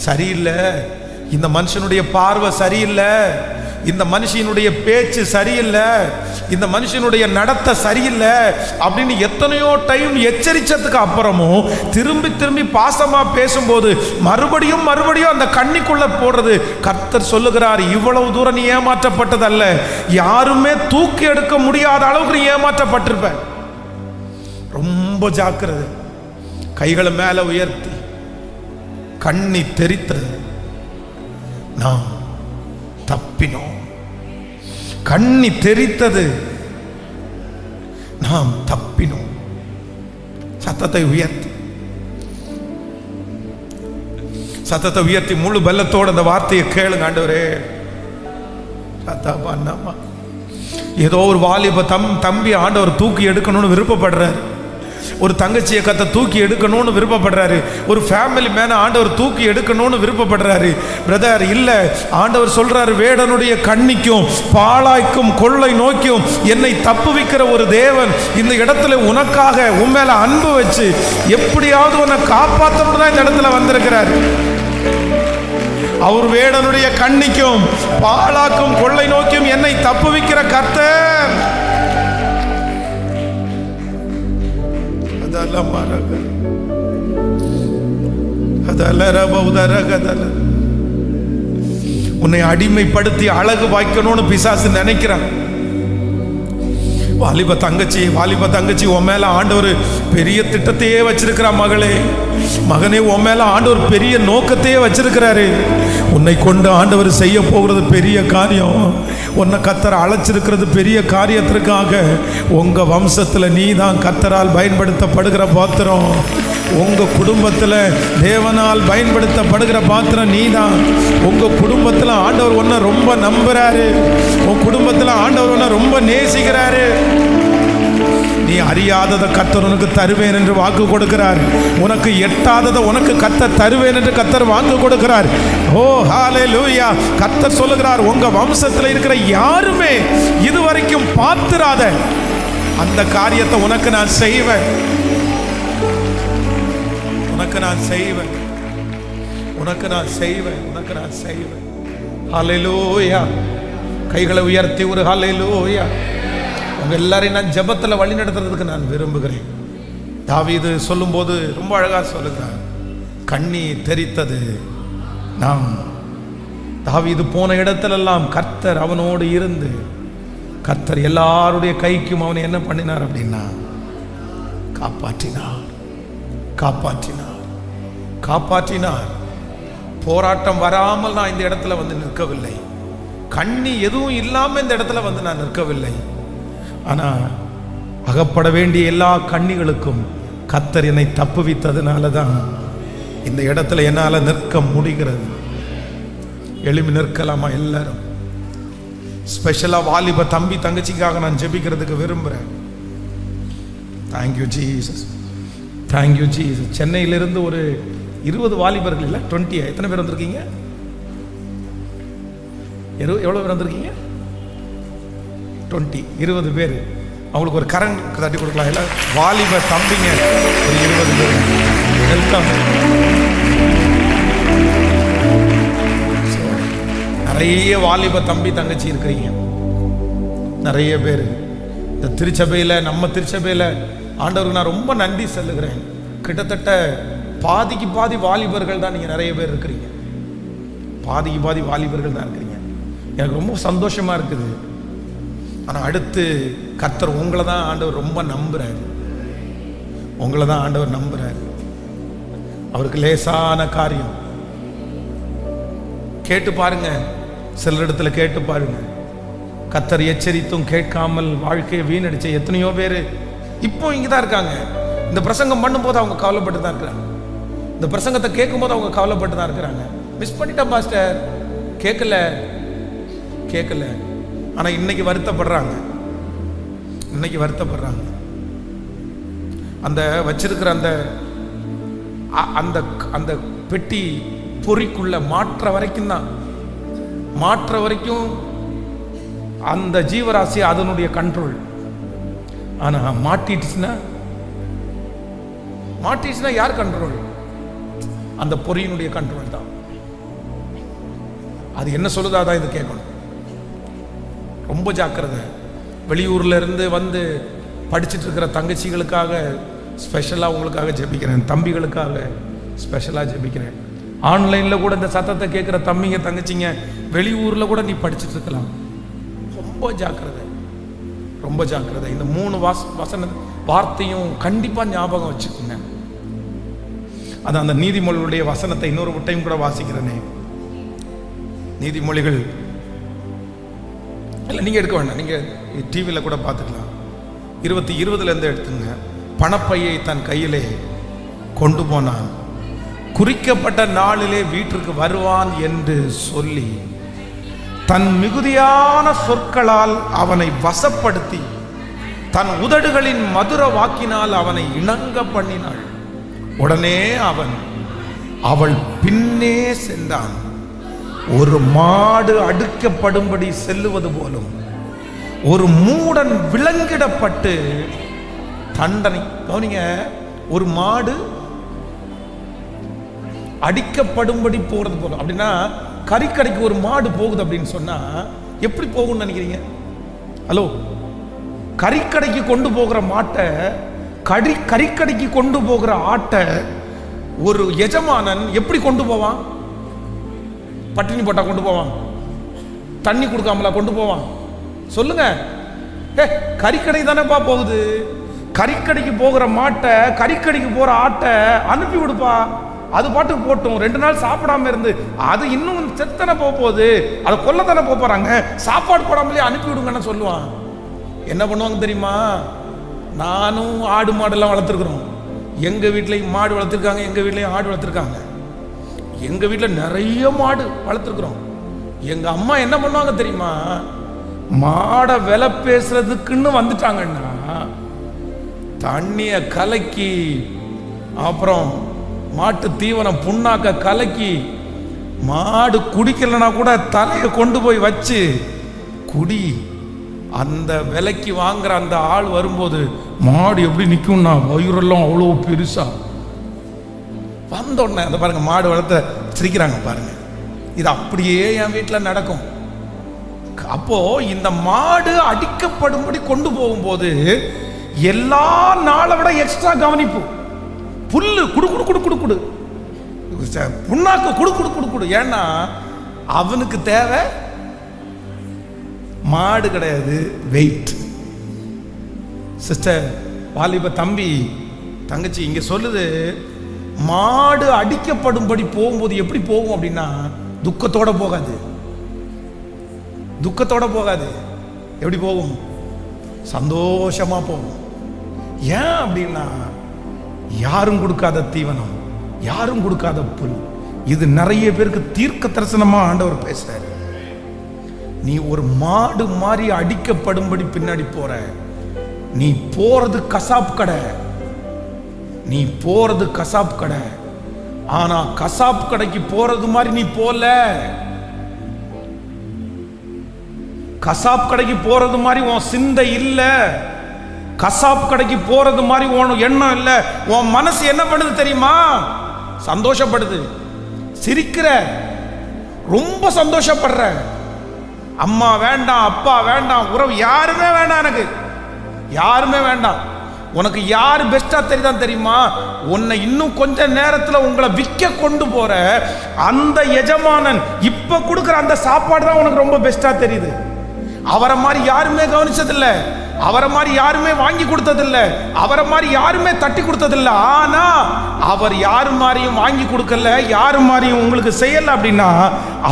சரியில்லை, இந்த மனுஷனுடைய பார்வை சரியில்லை, இந்த மனுஷனுடைய பேச்சு சரியில்லை, இந்த மனுஷனுடைய நடத்தை சரியில்லை அப்படின்னு எத்தனையோ டைம் எச்சரிச்சதுக்கு அப்புறமும் திரும்பி திரும்பி பாசமா பேசும்போது மறுபடியும் மறுபடியும் அந்த கண்ணிக்குள்ள போடுறது. கர்த்தர் சொல்லுகிறார், இவ்வளவு தூரம் நீ ஏமாற்றப்பட்டதல்ல, யாருமே தூக்கி எடுக்க முடியாத அளவுக்கு நீ ஏமாற்றப்பட்டிருப்ப. ரொம்ப ஜாக்கிரதை. கைகளை மேல உயர்த்தி கண்ணி தெரித்தது, நாம் தப்பினோம். கண்ணி தெரித்தது, நாம் தப்பினோம். சத்தத்தை உயர்த்தி, சத்தத்தை உயர்த்தி முழு பலத்தோட அந்த வார்த்தையை கேளுங்க. ஆண்டவரே, ஏதோ ஒரு வாலிப தம்பி ஆண்டவர் தூக்கி எடுக்கணும்னு விருப்பப்படுறாரு. ஒரு தங்கச்சியை கத்த தூக்கி எடுக்கணும்னு விருப்பப்படுறாரு. ஒரு ஃபேமிலி மேன ஆண்டவர் தூக்கி எடுக்கணும்னு விருப்பப்படுறாரு. பிரதர், இல்ல, ஆண்டவர் சொல்றாரு, வேடனுடைய கண்ணிக்கும் பாழாய்க்கும் கொள்ளை நோக்கியும் என்னை தப்புவிக்கிற ஒரு தேவன் இந்த இடத்துல உனக்காக உன் மேல அன்பு வச்சு எப்படியாவது உன்னை காப்பாற்றணும் தான் இந்த இடத்துல வந்திருக்கிறார். அவர் வேடனுடைய கண்ணிக்கும் பாழாக்கும் கொள்ளை நோக்கியும் என்னை தப்புவிக்கிற கர்த்தர். உன்னை அடிமைப்படுத்தி அழகு வாய்க்கணும்னு பிசாசு நினைக்கிறான். வாலிப தங்கச்சி உன் மேல ஆண்டவர் பெரிய திட்டத்தையே வச்சிருக்கிறா. மகனே, உன் மேல ஆண்டவர் பெரிய நோக்கத்தையே வச்சிருக்கிறாரு. உன்னை கொண்டு ஆண்டவர் செய்ய போகிறது பெரிய காரியம். உன்னை கர்த்தர் அழைச்சிருக்கிறது பெரிய காரியத்திற்காக. உங்க வம்சத்துல நீ தான் கர்த்தரால் பயன்படுத்தப்படுகிற பாத்திரம். உங்க குடும்பத்துல தேவனால் பயன்படுத்தப்படுகிற பாத்திரம் நீ தான். உங்க குடும்பத்துல ஆண்டவர் உன்னை ரொம்ப நம்புறாரு. உன் குடும்பத்துல ஆண்டவர் உன்னை ரொம்ப நேசிக்கிறாரு. நீ அறியாததை கர்த்தர் உனக்கு தருவேன் என்று வாக்கு கொடுக்கிறார். உனக்கு எட்டாததை உனக்கு கர்த்தர் தருவேன் என்று கர்த்தர் வாக்கு கொடுக்கிறார். ஓ ஹல்லேலூயா! கர்த்தர் சொல்லுகிறார், உங்க வம்சத்தில் இருக்கிற யாருமே இதுவரைக்கும் பார்த்திராத அந்த காரியத்தை உனக்கு நான் செய்வேன். உனக்கு நான் செய்வேன். உனக்கு நான் செய்வேன். உனக்கு நான் செய்வேன். ஹல்லேலூயா! கைகளை உயர்த்தி ஒரு ஹல்லேலூயா! உங்க எல்லாரையும் நான் ஜெபத்தில் வழி நடத்துறதுக்கு நான் விரும்புகிறேன். தாவீது சொல்லும்போது ரொம்ப அழகா சொல்லுகிறார், கண்ணி தெரித்தது நாம். தாவீது போன இடத்திலெல்லாம் கர்த்தர் அவனோடு இருந்து, கர்த்தர் எல்லாருடைய கைக்கும் அவனை என்ன பண்ணினார் அப்படின்னா காப்பாற்றினார். காப்பாற்றினார். காப்பாற்றினார். போராட்டம் வராமல் நான் இந்த இடத்துல வந்து நிற்கவில்லை. கண்ணி எதுவும் இல்லாம இந்த இடத்துல வந்து நான் நிற்கவில்லை. ஆனா அகப்பட வேண்டிய எல்லா கண்ணிகளுக்கும் கர்த்தர் என்னை தப்புவித்ததுனால தான் இந்த இடத்துல என்னால நிற்க முடிகிறது. எழுப்பி நிற்கலாமா எல்லாரும்? ஸ்பெஷலா வாலிப தம்பி தங்கச்சிக்காக நான் ஜெபிக்கிறதுக்கு விரும்புறேன். Thank you Jesus, thank you Jesus. சென்னையிலிருந்து ஒரு 20 வாலிபர்கள் இல்லை 20, எத்தனை பேர் வந்திருக்கீங்க? எவ்வளவு பேர் வந்திருக்கீங்க? 20 பேர். அவங்களுக்கு ஒரு கரண்ட் தட்டி கொடுக்கலாம். இல்லை வாலிப தம்பிங்க ஒரு 20 பேர். வெல்கம். நிறைய வாலிப தம்பி தங்கச்சி இருக்கிறீங்க. நிறைய பேர் இந்த திருச்சபையில், நம்ம திருச்சபையில் ஆண்டவருக்கு நான் ரொம்ப நன்றி சொல்லுகிறேன். கிட்டத்தட்ட பாதிக்கு பாதி வாலிபர்கள் தான் நீங்கள் நிறைய பேர் இருக்கிறீங்க. பாதிக்கு பாதி வாலிபர்கள் தான் இருக்கிறீங்க. எனக்கு ரொம்ப சந்தோஷமா இருக்குது. ஆனால் அடுத்து கர்த்தர் உங்களை தான் ஆண்டவர் ரொம்ப நம்புறாரு. உங்களை தான் ஆண்டவர் நம்புறாரு. அவருக்கு லேசான காரியம். கேட்டு பாருங்க, சில இடத்துல கேட்டு பாருங்க. கர்த்தர் எச்சரித்தும் கேட்காமல் வாழ்க்கையை வீணடிச்ச எத்தனையோ பேர் இப்போ இங்கே தான் இருக்காங்க. இந்த பிரசங்கம் பண்ணும்போது அவங்க கவலைப்பட்டு தான் இருக்கிறாங்க. இந்த பிரசங்கத்தை கேட்கும்போது அவங்க கவலைப்பட்டு தான் இருக்கிறாங்க. மிஸ் பண்ணிட்டேன் பாஸ்டர், கேட்கல. ஆனால் இன்னைக்கு வருத்தப்படுறாங்க. இன்னைக்கு வருத்தப்படுறாங்க. அந்த வச்சிருக்கிற அந்த அந்த அந்த பெட்டி பொறிக்குள்ள மாற்ற வரைக்கும் தான், மாற்ற வரைக்கும் அந்த ஜீவராசி அதனுடைய கண்ட்ரோல். ஆனா மாட்டிடுச்சுன்னா யார் கண்ட்ரோல்? அந்த பொறியினுடைய கண்ட்ரோல் தான். அது என்ன சொல்லுதோ அதான் இது கேட்கணும். ரொம்ப ஜாக்கிரதை. வெளியூர்ல இருந்து வந்து படிச்சுட்டு இருக்கிற தங்கச்சிகளுக்காக ஸ்பெஷலாக உங்களுக்காக ஜெபிக்கிறேன், தம்பிகளுக்காக ஸ்பெஷலாக ஜெபிக்கிறேன். ஆன்லைனில் கூட இந்த சத்தத்தை கேட்குற தம்பிங்க தங்கச்சிங்க வெளியூரில் கூட நீ படிச்சுட்டு இருக்கலாம். ரொம்ப ஜாக்கிரதை, ரொம்ப ஜாக்கிரதை. இந்த 3 வசன வார்த்தையும் கண்டிப்பாக ஞாபகம் வச்சுக்கோங்க. அது அந்த நீதிமொழிகளுடைய வசனத்தை இன்னொரு டைம் கூட வாசிக்கிறேனே. நீதிமொழிகள் இல்லை, நீங்கள் எடுக்க வேண்டாம், நீங்கள் டிவியில் கூட பார்த்துக்கலாம். 20:20 எடுத்துங்க. பணப்பையை தன் கையிலே கொண்டு போனான், குறிக்கப்பட்ட நாளிலே வீட்டிற்கு வருவான் என்று சொல்லி தன் மிகுதியான சொற்களால் அவனை வசப்படுத்தி தன் உதடுகளின் மதுர வாக்கினால் அவனை இணங்க பண்ணினாள். உடனே அவள் பின்னே சென்றான். ஒரு மாடு அடுக்கப்படும்படி செல்லுவது போலும் ஒரு மூடன் விலங்கிடப்பட்டு தண்டனை. கவனிங்க, ஒரு மாடு அடிக்கப்படும்படி போறது போல. அப்படின்னா கறிக்கடைக்கு ஒரு மாடு போகுது அப்படின்னு சொன்னா எப்படி போகும்னு நினைக்கிறீங்க? ஹலோ, கறிக்கடைக்கு கொண்டு போகிற மாட்டை, கறிக்கடைக்கு கொண்டு போகிற ஆட்டை ஒரு எஜமானன் எப்படி கொண்டு போவான்? பட்டினி போட்டா கொண்டு போவான்? தண்ணி கொடுக்காமலா கொண்டு போவான்? சொல்லுங்க. கறிக்கடை தானேப்பா போகுது. கறிக்கடைக்கு போகிற மாட்டை, கறிக்கடைக்கு போற ஆட்டை அனுப்பி விடுப்பா, அது பாட்டுக்கு போட்டும். 2 நாள் சாப்பிடாம இருந்து அது இன்னும் செத்தனை போகுது, அதை கொல்லத்தானே போறாங்க, சாப்பாடு போடாமலே அனுப்பி விடுங்கன்னு சொல்லுவான். என்ன பண்ணுவாங்க தெரியுமா? நானும் ஆடு மாடெல்லாம் வளர்த்துருக்குறோம். எங்க வீட்லையும் மாடு வளர்த்துருக்காங்க, எங்க வீட்லையும் ஆடு வளர்த்துருக்காங்க. எங்க வீட்டில் நிறைய மாடு வளர்த்துருக்குறோம். எங்க அம்மா என்ன பண்ணுவாங்க தெரியுமா? மாடை விலை பேசுறதுக்குன்னு வந்துட்டாங்கன்னா தண்ணிய கலக்கி, அப்புறம் மாட்டு தீவனம் புண்ணாக்க கலக்கி, மாடு குடிக்கலனா கூட தலையை கொண்டு போய் வச்சு குடி. அந்த விலைக்கு வாங்குற அந்த ஆள் வரும்போது மாடு எப்படி நிற்கும்னா வயிறெல்லாம் அவ்வளோ பெருசா வந்தோடனே அதை பாருங்க, மாடு வளர்த்த சிரிக்கிறாங்க பாருங்க. இது அப்படியே என் வீட்டில் நடக்கும். அப்போ இந்த மாடு அடிக்கப்படும்படி கொண்டு போகும்போது எல்லா நாளை விட எக்ஸ்ட்ரா கவனிப்பு. புல்லு குடு குடு குடு குடு குடு, புண்ணாக்கு குடு குடு குடு குடு. ஏன்னா அவனுக்கு தேவை மாடு கிடையாது, வெயிட். சிஸ்டர், வாலிப தம்பி தங்கச்சி, இங்க சொல்லுது, மாடு அடிக்கப்படும்படி போகும்போது எப்படி போகும் அப்படின்னா துக்கத்தோட போகாது, துக்கத்தோட போகாது. எப்படி போகும்? சந்தோஷமா போகும். ஏன் அப்படின்னா யாரும் கொடுக்காத தீவனம், யாரும் கொடுக்காத புல். இது நிறைய பேருக்கு தீர்க்க தரிசனமா ஆண்டவர் பேசுறாரு. நீ ஒரு மாடு மாதிரி அடிக்கப்படும்படி பின்னாடி போற. நீ போறது கசாப் கடை, நீ போறது கசாப் கடை. ஆனா கசாப் கடைக்கு போறது மாதிரி நீ போல. கசாப் கடைக்கு போறது மாதிரி உன் சிந்தை இல்ல. கசாப் கடைக்கு போறது மாதிரி உன் எண்ணம் இல்ல. உன் மனசு என்ன பண்ணுது தெரியுமா? சந்தோஷப்படுது, சிரிக்கிற, ரொம்ப சந்தோஷப்படுற. அம்மா வேண்டாம், அப்பா வேண்டாம், உறவு யாருமே வேண்டாம், எனக்கு யாருமே வேண்டாம். உனக்கு யாரு பெஸ்டா தெரியுதான் தெரியுமா? உன்னை இன்னும் கொஞ்ச நேரத்துல உங்களை விற்க கொண்டு போற அந்த எஜமானன் இப்ப கொடுக்குற அந்த சாப்பாடு தான் உனக்கு ரொம்ப பெஸ்டா தெரியுது. அவரை மாதிரி யாருமே கவனிச்சதில்ல, அவரை மாதிரி யாருமே வாங்கி கொடுத்ததில்ல, அவரை மாதிரி யாருமே தட்டி கொடுத்ததில்ல. ஆனா அவர் யாரு மாதிரியும் வாங்கி கொடுக்கல, யாரு மாதிரியும் உங்களுக்கு செய்யல. அப்படின்னா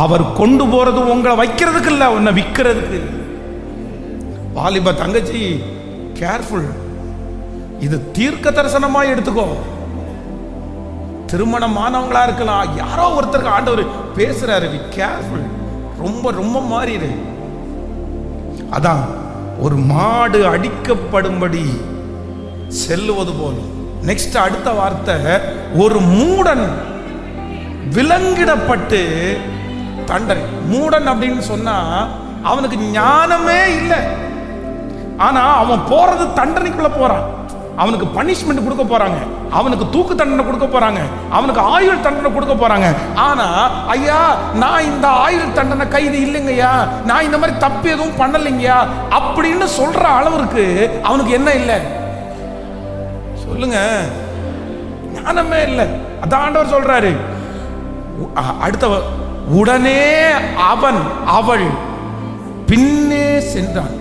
அவர் கொண்டு போறது உங்களை வைக்கிறதுக்கு இல்ல, உன்னை விற்கிறதுக்கு. வாலிப தங்கச்சி, கேர்ஃபுல். இது தீர்க்க தரிசனமா எடுத்துக்கோ. திருமணமானவங்களா இருக்கலாம், யாரோ ஒருத்தருக்கு ஆண்டவர் பேசுறாரு. கேர்ஃபுல், ரொம்ப ரொம்ப மாறிடு. அதான் ஒரு மாடு அடிக்கப்படும்படி செல்லுவது போலும். நெக்ஸ்ட் அடுத்த வார்த்தை, ஒரு மூடன் விலங்கிடப்பட்டு தண்டனை. மூடன் அப்படின்னு சொன்னா அவனுக்கு ஞானமே இல்லை, ஆனா அவன் போறது தண்டனைக்குள்ள போறான். அவனுக்கு பனிஷ்மெண்ட் கொடுக்க போறாங்க, அவனுக்கு தூக்கு தண்டனை கொடுக்க போறாங்க, அவனுக்கு ஆயுள் தண்டனை கொடுக்க போறாங்க. ஆனா ஐயா நான் இந்த ஆயுள் தண்டனை கைது இல்லைங்கய்யா, நான் இந்த மாதிரி தப்பு எதுவும் பண்ணலைங்கய்யா அப்படின்னு சொல்ற அளவுக்கு அவனுக்கு என்ன இல்லை சொல்லுங்க? ஞானமே இல்லை. அதான் ஆண்டவர் சொல்றாரு. அடுத்த உடனே அவன் அவள் பின்னே சென்றான்.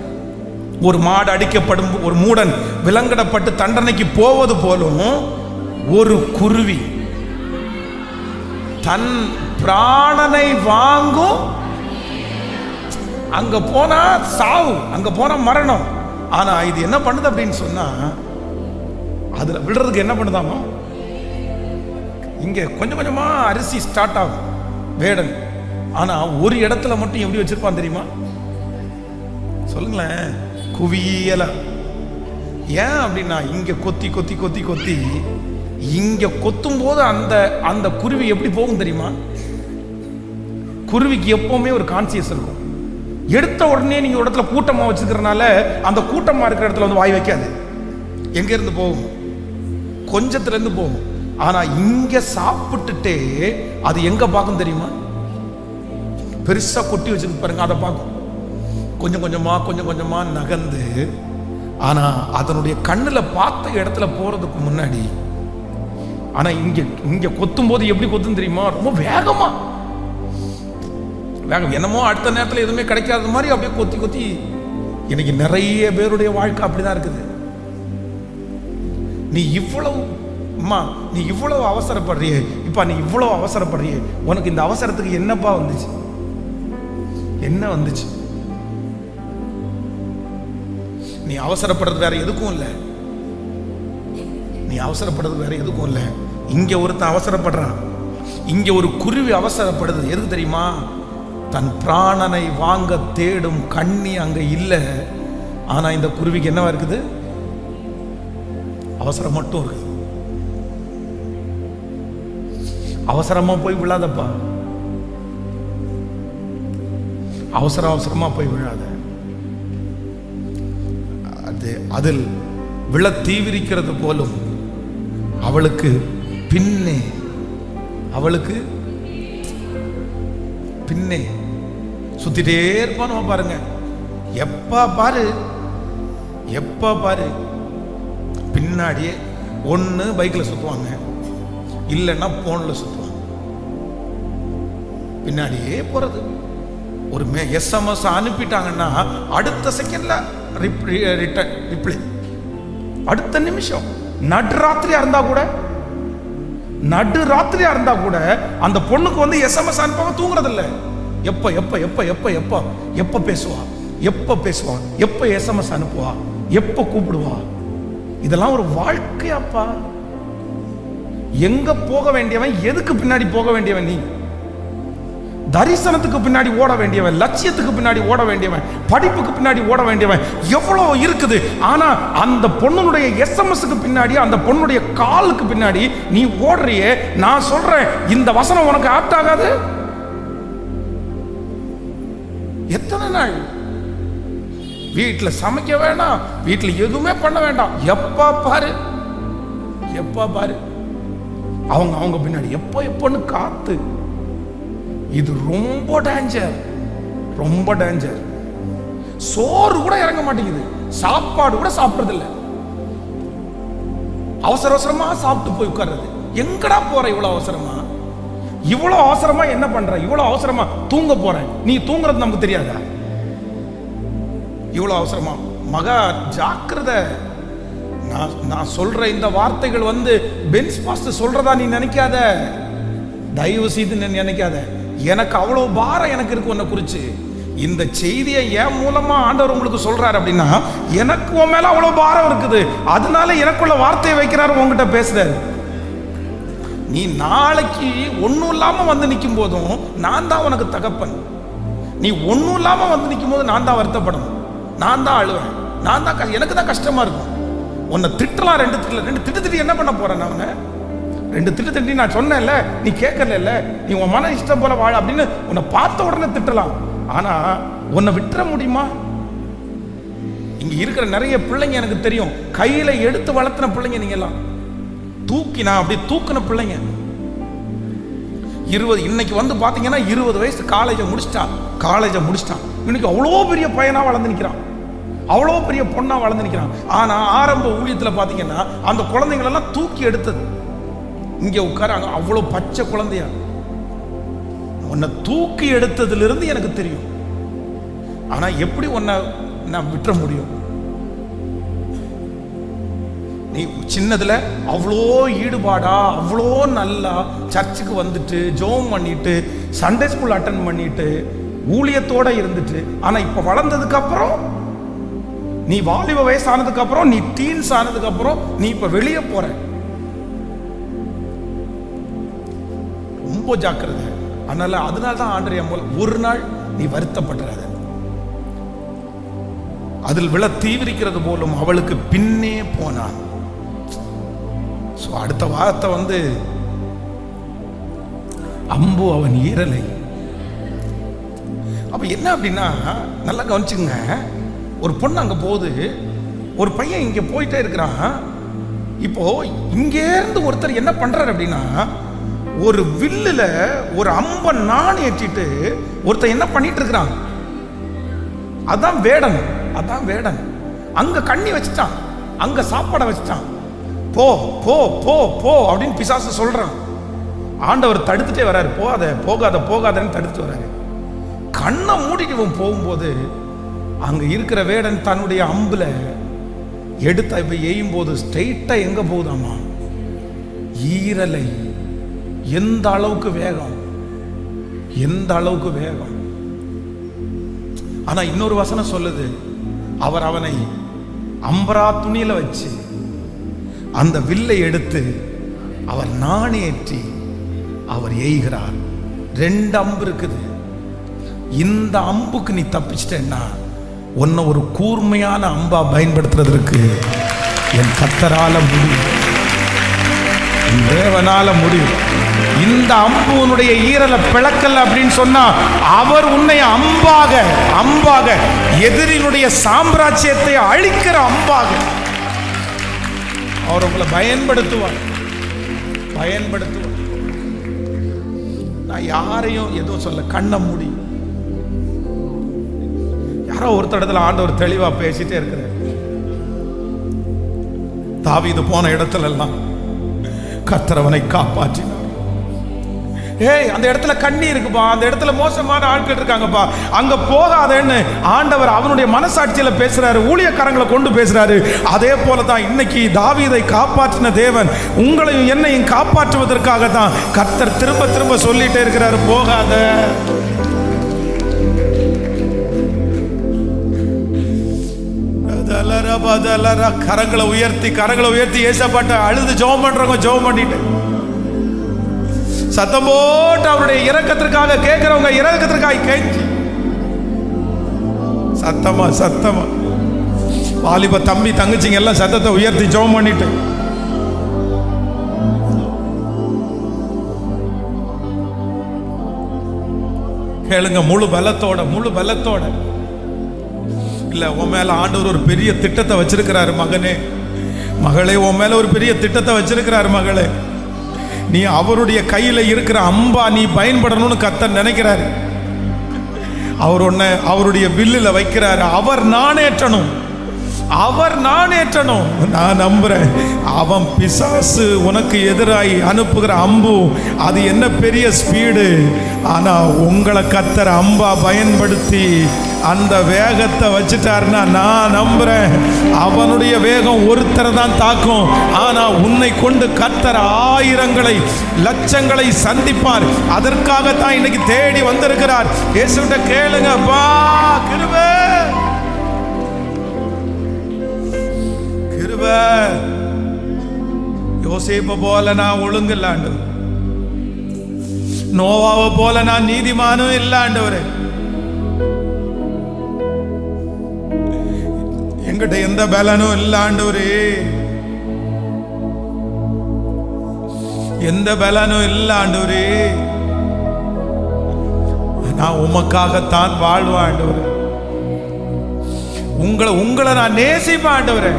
ஒரு மாடு அடிக்கப்படும், ஒரு மூடன் விலங்கிடப்பட்டு தண்டனைக்கு போவது போலும் ஒரு குருவி தன் பிராணனை வாங்கும். அங்க போனா சாவு, அங்க போனா மரணம். ஆனா இது என்ன பண்ணுது அப்படின்னு சொன்னா, அதுல விடுறதுக்கு என்ன பண்ணுதாமோ, இங்க கொஞ்சம் கொஞ்சமா அரிசி ஸ்டார்ட் ஆகும் வேடன். ஆனா ஒரு இடத்துல மட்டும் எப்படி வச்சிருப்பான் தெரியுமா? சொல்லுங்களேன். குவியல. ஏன் அப்படின்னா இங்க கொத்தி கொத்தி கொத்தி கொத்தி இங்க கொத்தும் போது அந்த அந்த குருவி எப்படி போகும் தெரியுமா? குருவிக்கு எப்பவுமே ஒரு கான்சியஸ் இருக்கும். எடுத்த உடனே நீங்க ஒரு இடத்துல கூட்டமா வச்சுக்கிறதுனால அந்த கூட்டமா இருக்கிற இடத்துல வந்து வாய் வைக்காது. எங்க இருந்து போகும்? கொஞ்சத்துல இருந்து போகும். ஆனா இங்க சாப்பிட்டுட்டே அது எங்க பார்க்கும் தெரியுமா? பெருசா கொட்டி வச்சிருக்கு பாருங்க, அதை பார்க்கும். கொஞ்சம் கொஞ்சமா கொஞ்சம் கொஞ்சமா நகர்ந்து, ஆனா அதனுடைய கண்ணுல பார்த்த இடத்துல போறதுக்கு முன்னாடி, ஆனா இங்க இங்க கொத்தும் போது எப்படி கொத்தும் தெரியுமா? ரொம்ப வேகமா வேகம். என்னமோ அடுத்த நேரத்தில் எதுவுமே கிடைக்காத மாதிரி அப்படியே கொத்தி கொத்தி. இன்னைக்கு நிறைய பேருடைய வாழ்க்கை அப்படிதான் இருக்குது. நீ இவ்வளவு நீ இவ்வளவு அவசரப்படுறியே, இப்ப நீ இவ்வளவு அவசரப்படுறியே, உனக்கு இந்த அவசரத்துக்கு என்னப்பா வந்துச்சு? என்ன வந்துச்சு? நீ அவசரப்படுறது வேற எதுக்கும் இல்லை. நீ அவசரப்படுறது வேற எதுக்கும் இல்லை. இங்க ஒருத்தன் அவசரப்படுறான். இங்க ஒரு குருவி அவசரப்படுது. எதுக்கு தெரியுமா? தன் பிராணனை வாங்க தேடும் கண்ணி அங்க இல்லை. ஆனா இந்த குருவிக்கு என்னவா இருக்குது? அவசரம் மட்டும் இருக்குது. அவசரமா போய் விழாதப்பா, அவசரமா போய் விழாத. அதில் விழ தீவிரிக்கிறது போலும் அவளுக்கு பின்னே, அவளுக்கு பின்னே சுத்திட்டே இருப்பான். பாருங்க, எப்ப பாரு பின்னாடியே ஒண்ணு பைக்ல சுத்துவாங்க, இல்லைன்னா போன்ல சுத்துவாங்க. பின்னாடியே போறது. ஒரு SMS அனுப்பிட்டாங்கன்னா அடுத்த செகண்ட்ல ரிப்ளை, அடுத்த நிமிஷம். நடுராத்திரியா இருந்தா கூட அந்த பொண்ணுக்கு வந்து SMS அனுப்பாம தூங்குறது இல்ல. எப்ப எப்ப எப்ப எப்ப எப்ப எப்ப பேசுவா, எப்ப SMS அனுப்புவா, எப்ப கூப்பிடுவா. இதெல்லாம் ஒரு வாழ்க்கையாப்பா. எங்க போக வேண்டியவன், எதுக்கு பின்னாடி போக வேண்டியவன்? நீ தரிசனத்துக்கு பின்னாடி ஓட வேண்டியவன், லட்சியத்துக்கு பின்னாடி ஓட வேண்டியவன், படிப்புக்கு பின்னாடி ஓட வேண்டியவன். எவ்வளவு இருக்குது. ஆனா அந்த பொண்ணுடைய SMSக்கு பின்னாடி, அந்த பொண்ணுடைய காலுக்கு பின்னாடி நீ ஓடுறியே. நான் சொல்றேன், இந்த வசனம் உனக்கு ஆப்ட் ஆகாது. எத்தனை நாள் வீட்டுல சமைக்க வேண்டாம், வீட்டுல எதுவுமே பண்ண வேண்டாம், எப்ப பாரு அவங்க பின்னாடி எப்பன்னு காத்து. இது ரொம்ப டேஞ்சர். சோறு கூட இறங்க மாட்டேங்குது, சாப்பாடு கூட சாப்பிடுறது இல்லை. அவசரமா சாப்பிட்டு போய் உட்கார்றது. எங்கடா போற? இவ்வளவு அவசரமா என்ன பண்ற? இவ்வளவு அவசரமா தூங்க போறேன். நீ தூங்குறது நமக்கு தெரியாதா? இவ்வளவு அவசரமா மகா ஜாக்கிரதை. நான் சொல்ற இந்த வார்த்தைகள் வந்து பென்ஸ் பாஸ்டர் சொல்றதா நீ நினைக்காத, தயவு செய்து நினைக்காத. எனக்கு அவ்வளவு பாரம் எனக்கு இருக்கு உன்னை குறிச்சு. இந்த செய்தியை என் மூலமா ஆண்டவர் உங்களுக்கு சொல்றாரு அப்படின்னா, எனக்கு உன் மேல அவ்வளவு பாரம் இருக்குது. அதனால எனக்குள்ள வார்த்தையை வைக்கிறாரு, உங்ககிட்ட பேசுறாரு. நீ நாளைக்கு ஒன்னும் இல்லாம வந்து நிற்கும் போதும் நான் தான் உனக்கு தகப்பன். நீ ஒன்னும் இல்லாம வந்து நிற்கும் போது நான் தான் வருத்தப்படணும், நான் தான் அழுவேன், நான் தான், எனக்கு தான் கஷ்டமா இருக்கும். உன்னை திட்டலாம், ரெண்டு திட்டு என்ன பண்ண போறேன்? நான் 2 திட்டு நான் சொன்னேன்ல, நீ கேட்கல, நீ உன் மன இஷ்டம் போல வாழ அப்படின்னு உன்னை பார்த்த உடனே திட்டலாம். ஆனா உன்னை விட்டுற முடியுமா? இங்க இருக்கிற நிறைய பிள்ளைங்க எனக்கு தெரியும், கையில எடுத்து வளர்த்தின பிள்ளைங்க. நீங்க எல்லாம் தூக்கி நான் அப்படி தூக்கின பிள்ளைங்க. 20 இன்னைக்கு வந்து பாத்தீங்கன்னா 20 வயசு காலேஜை முடிச்சிட்டான். இன்னைக்கு அவ்வளோ பெரிய பையனா வளர்ந்து நிற்கிறான், அவ்வளோ பெரிய பொண்ணா வளர்ந்து நிற்கிறான். ஆனா ஆரம்ப ஊழியத்தில் பாத்தீங்கன்னா அந்த குழந்தைங்களெல்லாம் தூக்கி எடுத்தது. இங்க உட்காராங்க, அவ்வளோ பச்சை குழந்தையா. உன்னை தூக்கி எடுத்ததுல இருந்து எனக்கு தெரியும். ஆனா எப்படி உன்னை நான் விட்டுற முடியும்? நீ சின்னதுல அவ்வளோ ஈடுபாடா, அவ்வளோ நல்லா சர்ச்சுக்கு வந்துட்டு ஜெபம் பண்ணிட்டு சண்டே ஸ்கூல் அட்டெண்ட் பண்ணிட்டு ஊழியத்தோட இருந்துட்டு, ஆனா இப்ப வளர்ந்ததுக்கு அப்புறம், நீ வாலிப வயசானதுக்கு அப்புறம், நீ டீன்ஸ் ஆனதுக்கு அப்புறம் நீ இப்ப வெளியே போற. ரொம்ப ஜாக்கிரதை. அதனால தான் ஆண்டவர் ஒரு நாள் நீ வருத்தப்படுறாத, அதில் விழ தீவிரிக்கிறது போலும் அவளுக்கு பின்னே போனான். அடுத்த வார்த்தை வந்து அம்பு அவன் ஈரலை. அப்ப என்ன அப்படின்னா, நல்லா கவனிச்சுங்க, ஒரு பொண்ணு அங்க போகுது, ஒரு பையன் இங்க போயிட்டே இருக்கிறான். இப்போ இங்கே இருந்து ஒருத்தர் என்ன பண்றாரு அப்படின்னா, ஒரு வில்லுல ஒரு அம்பை நான் ஏற்றிட்டு ஒருத்தர் என்ன பண்ணிட்டு இருக்கிறான். அதான் வேடன். அங்க கண்ணி வச்சுட்டான், அங்க சாப்பாடை வச்சுட்டான். போ போ போ போ அப்படின்னு பிசாசு சொல்றான். ஆண்டவர் தடுத்துட்டே வர்றாரு, போகாதன்னு தடுத்துட்டு வர்றாரு. கண்ணை மூடிட்டு போகும்போது அங்க இருக்கிற வேடன் தன்னுடைய அம்புல எடுத்து இப்ப எய்யும் போது ஸ்ட்ரெயிட்டா எங்க போகுதாமா, ஈரலை. எந்த அளவுக்கு வேகம். ஆனா இன்னொரு வசனம் சொல்லுது, அவர் அவனை அம்பரா துணியில வச்சு அந்த வில்லை எடுத்து அவர் நாணேற்றி அவர் எய்கிறார். 2 அம்பு இருக்குது. இந்த அம்புக்கு நீ தப்பிச்சிட்டேன்னா உன்னை ஒரு கூர்மையான அம்பா பயன்படுத்துறதுக்கு என் கர்த்தரால முடியும், என் தேவனால முடியும். இந்த அம்பு உன்னுடைய ஈரலை பிளக்கல அப்படின்னு சொன்னா, அவர் உன்னை அம்பாக எதிரினுடைய சாம்ராஜ்யத்தை அழிக்கிற அம்பாக அவர் உங்களை பயன்படுத்துவார். நான் யாரையும் எதுவும் சொல்ல, கண்ணை மூடி. யாரோ ஒருத்தர் இடத்துல ஆண்டவர் தெளிவா பேசிட்டே இருக்கிற. தாவீது போன இடத்துல எல்லாம் கர்த்தர் அவனை காப்பாற்றினார். அந்த இடத்துல கண்ணி இருக்குப்பா, அந்த இடத்துல மோசமான ஆட்கள் இருக்காங்கப்பா, அங்க போகாதேன்னு ஆண்டவர் அவனுடைய மனசாட்சியில பேசுறாரு, ஊழியக்காரங்களை கொண்டு பேசுறாரு. அதே போலதான் இன்னைக்கு தாவீதை காப்பாற்றின தேவன் உங்களையும் என்னையும் காப்பாற்றுவதற்காக தான் கர்த்தர் திரும்ப திரும்ப சொல்லிட்டே இருக்கிறாரு, போகாத. கரங்களை உயர்த்தி ஏசப்பாட்ட அழுது ஜெபம் பண்றவங்க ஜெபம் பண்ணிட்டு, சத்தம் போட்டு அவருடைய இரக்கத்திற்காக கேட்கிறவங்க இரக்கத்திற்காக கேட்சி சத்தமா வாலிப தம்பி தங்கச்சிங்க எல்லாம் சத்தத்தை உயர்த்தி ஜெபம் பண்ணிட்டு, கேளுங்க முழு பலத்தோட. இல்ல, உன் மேல ஆண்டவர் ஒரு பெரிய திட்டத்தை வச்சிருக்கிறாரு மகளே, உன் மேல ஒரு பெரிய திட்டத்தை வச்சிருக்கிறாரு மகளே. நீ அவருடைய கையில இருக்கிற அம்பா நீ பயன்படணும்னு கர்த்தர் நினைக்கிறாரு. அவர் உன்னை அவருடைய வில்லுல வைக்கிறாரு. அவர் நாணேற்றணும். நான் நம்புறேன். அவன் பிசாசு உனக்கு எதிராய் அனுப்புகிற அம்பு அது என்ன பெரிய ஸ்பீடு. ஆனா உங்களை கர்த்தர் அம்பா பயன்படுத்தி அந்த வேகத்தை வச்சுட்டாருன்னா நான் நம்புறேன், அவனுடைய வேகம் ஒருத்தரை தான் தாக்கும். ஆனா உன்னை கொண்டு கர்த்தர் ஆயிரங்களை லட்சங்களை சந்திப்பார். அதற்காகத்தான் இன்னைக்கு தேடி வந்திருக்கிறார். இயேசுவிட்ட கேளுங்க, அப்பா கிருபை யோசேப்பை போல நான் ஒழுங்கு இல்ல ஆண்டவர், நோவாவை போல நான் நீதிமானும் இல்ல ஆண்டவரே. என்கிட்ட எந்த பலனும் இல்ல ஆண்டவரே, எந்த பலனும் இல்ல ஆண்டவரே. நான் உமக்காகத்தான் வாழ்வேன் ஆண்டவரே, உங்களை நான் நேசிப்பேன் ஆண்டவரே,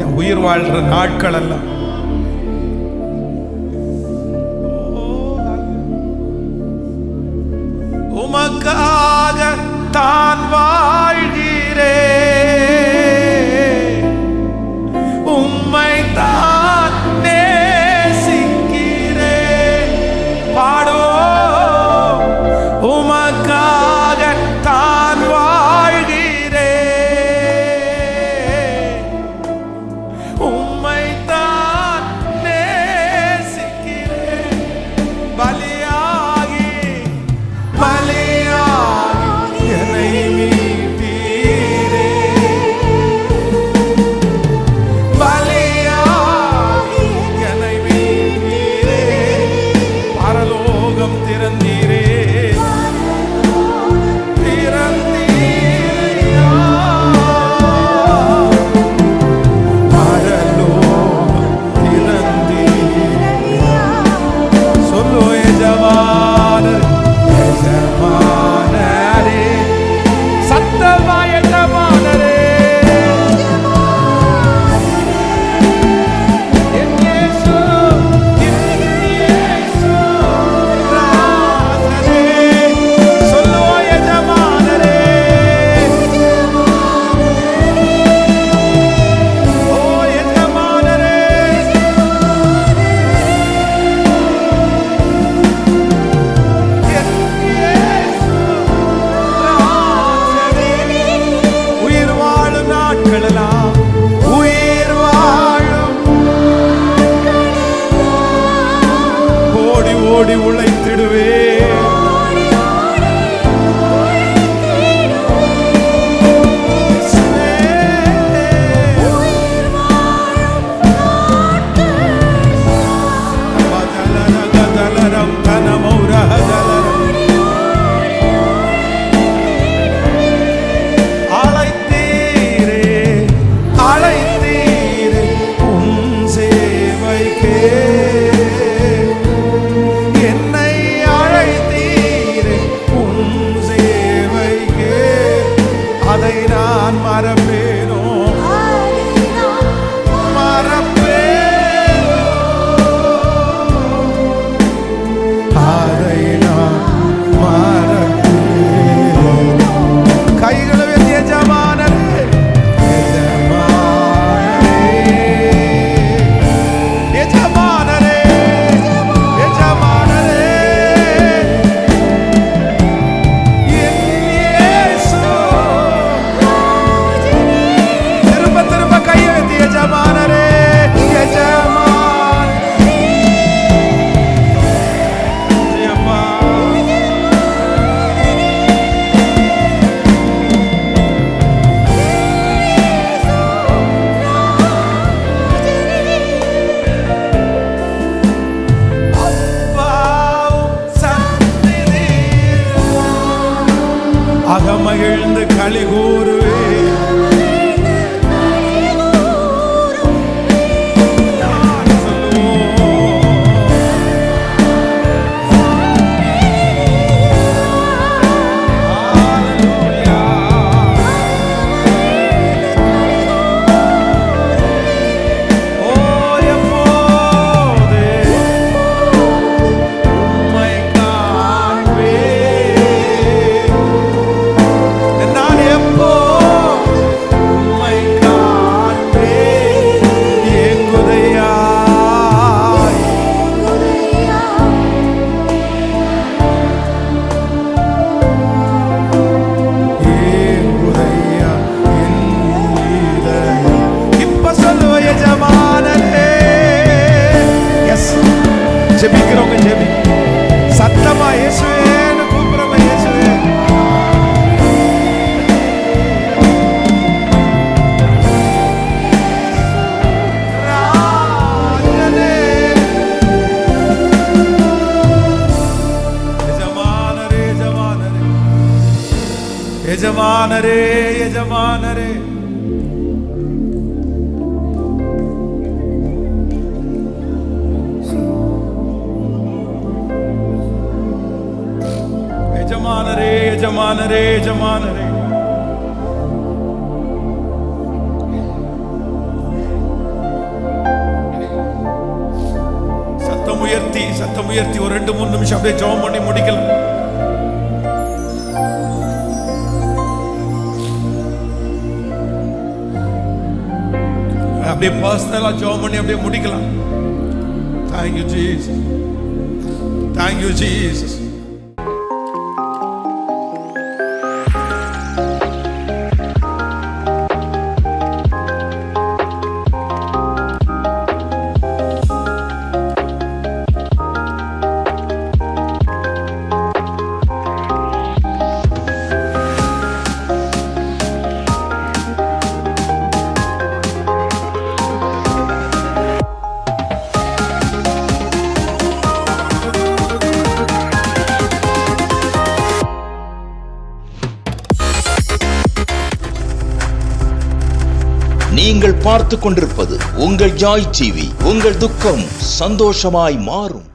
என் உயிர் வாழ்ற நாட்கள் எல்லாம். உமக்காக தான் வாழ்கிறேன், உம்மை தான் நேசிக்கிறேன். பாடுவோம். உமக்காக தான் வாழ்கிறேன், உம்மை தான் நேசிக்கிறேன். பலியாகி என்னை மீட்டீரே, பலியாகி என்னை மீட்டீரே. பரலோகம் திறந்தீரே, திறந்தீரையா. பரலோகம் திறந்தீரையா. சொல்லு எஜமானர், எஜமானரே, சத்தமா எஜமானரே. என் இயேசு, என் இயேசு ராஜனே. சொல்லு எஜமானரே. ஓ எஜமானரே. என் இயேசு ராஜனே. உயிர் வாழும் நாட்களெல்லாம், உயிர் வாழும் ஓடி ஓடி உழைத்திடுவே. அழைத்தீரே, அழைத்தீரே உம் சேவைக்கே. என்னை அழைத்தீரே உம் சேவைக்கே. அதை நான் மறப்பேனோ, மறப்பேனோ. அதை நான் மறப்பேனோ. கைகளை உயர்த்தி எஜமானரே, எஜமானரே, எஜமானரே, எஜமானரே. என் இயேசு. திரும்ப திரும்ப கையை உயர்த்தி எஜமானரே, எஜமானரே. ஐயப்பா. அப்பாவும் சந்நிதியில் அகமகிழ்ந்து களி கூறுவே. ஜெபிக்கிறவங்க ஜெபி. சத்தமா இயேசுவேன்னு கூப்பிடுறோம். இயேசுவே. ராஜனே. எஜமானரே, எஜமானரே, எஜமானரே, எஜமானரே. எஜமானரே, எஜமானரே, எஜமானரே. உயர்த்தி ஒரு 2-3 நிமிஷம் அப்படியே ஜெபம் பண்ணி முடிக்கலாம். அப்படியே பர்சனலா ஜெபம் பண்ணி அப்படியே முடிக்கலாம். Thank you Jesus. Thank you Jesus. நீங்கள் பார்த்துக் கொண்டிருப்பது உங்கள் ஜாய் டிவி. உங்கள் துக்கம் சந்தோஷமாய் மாறும்.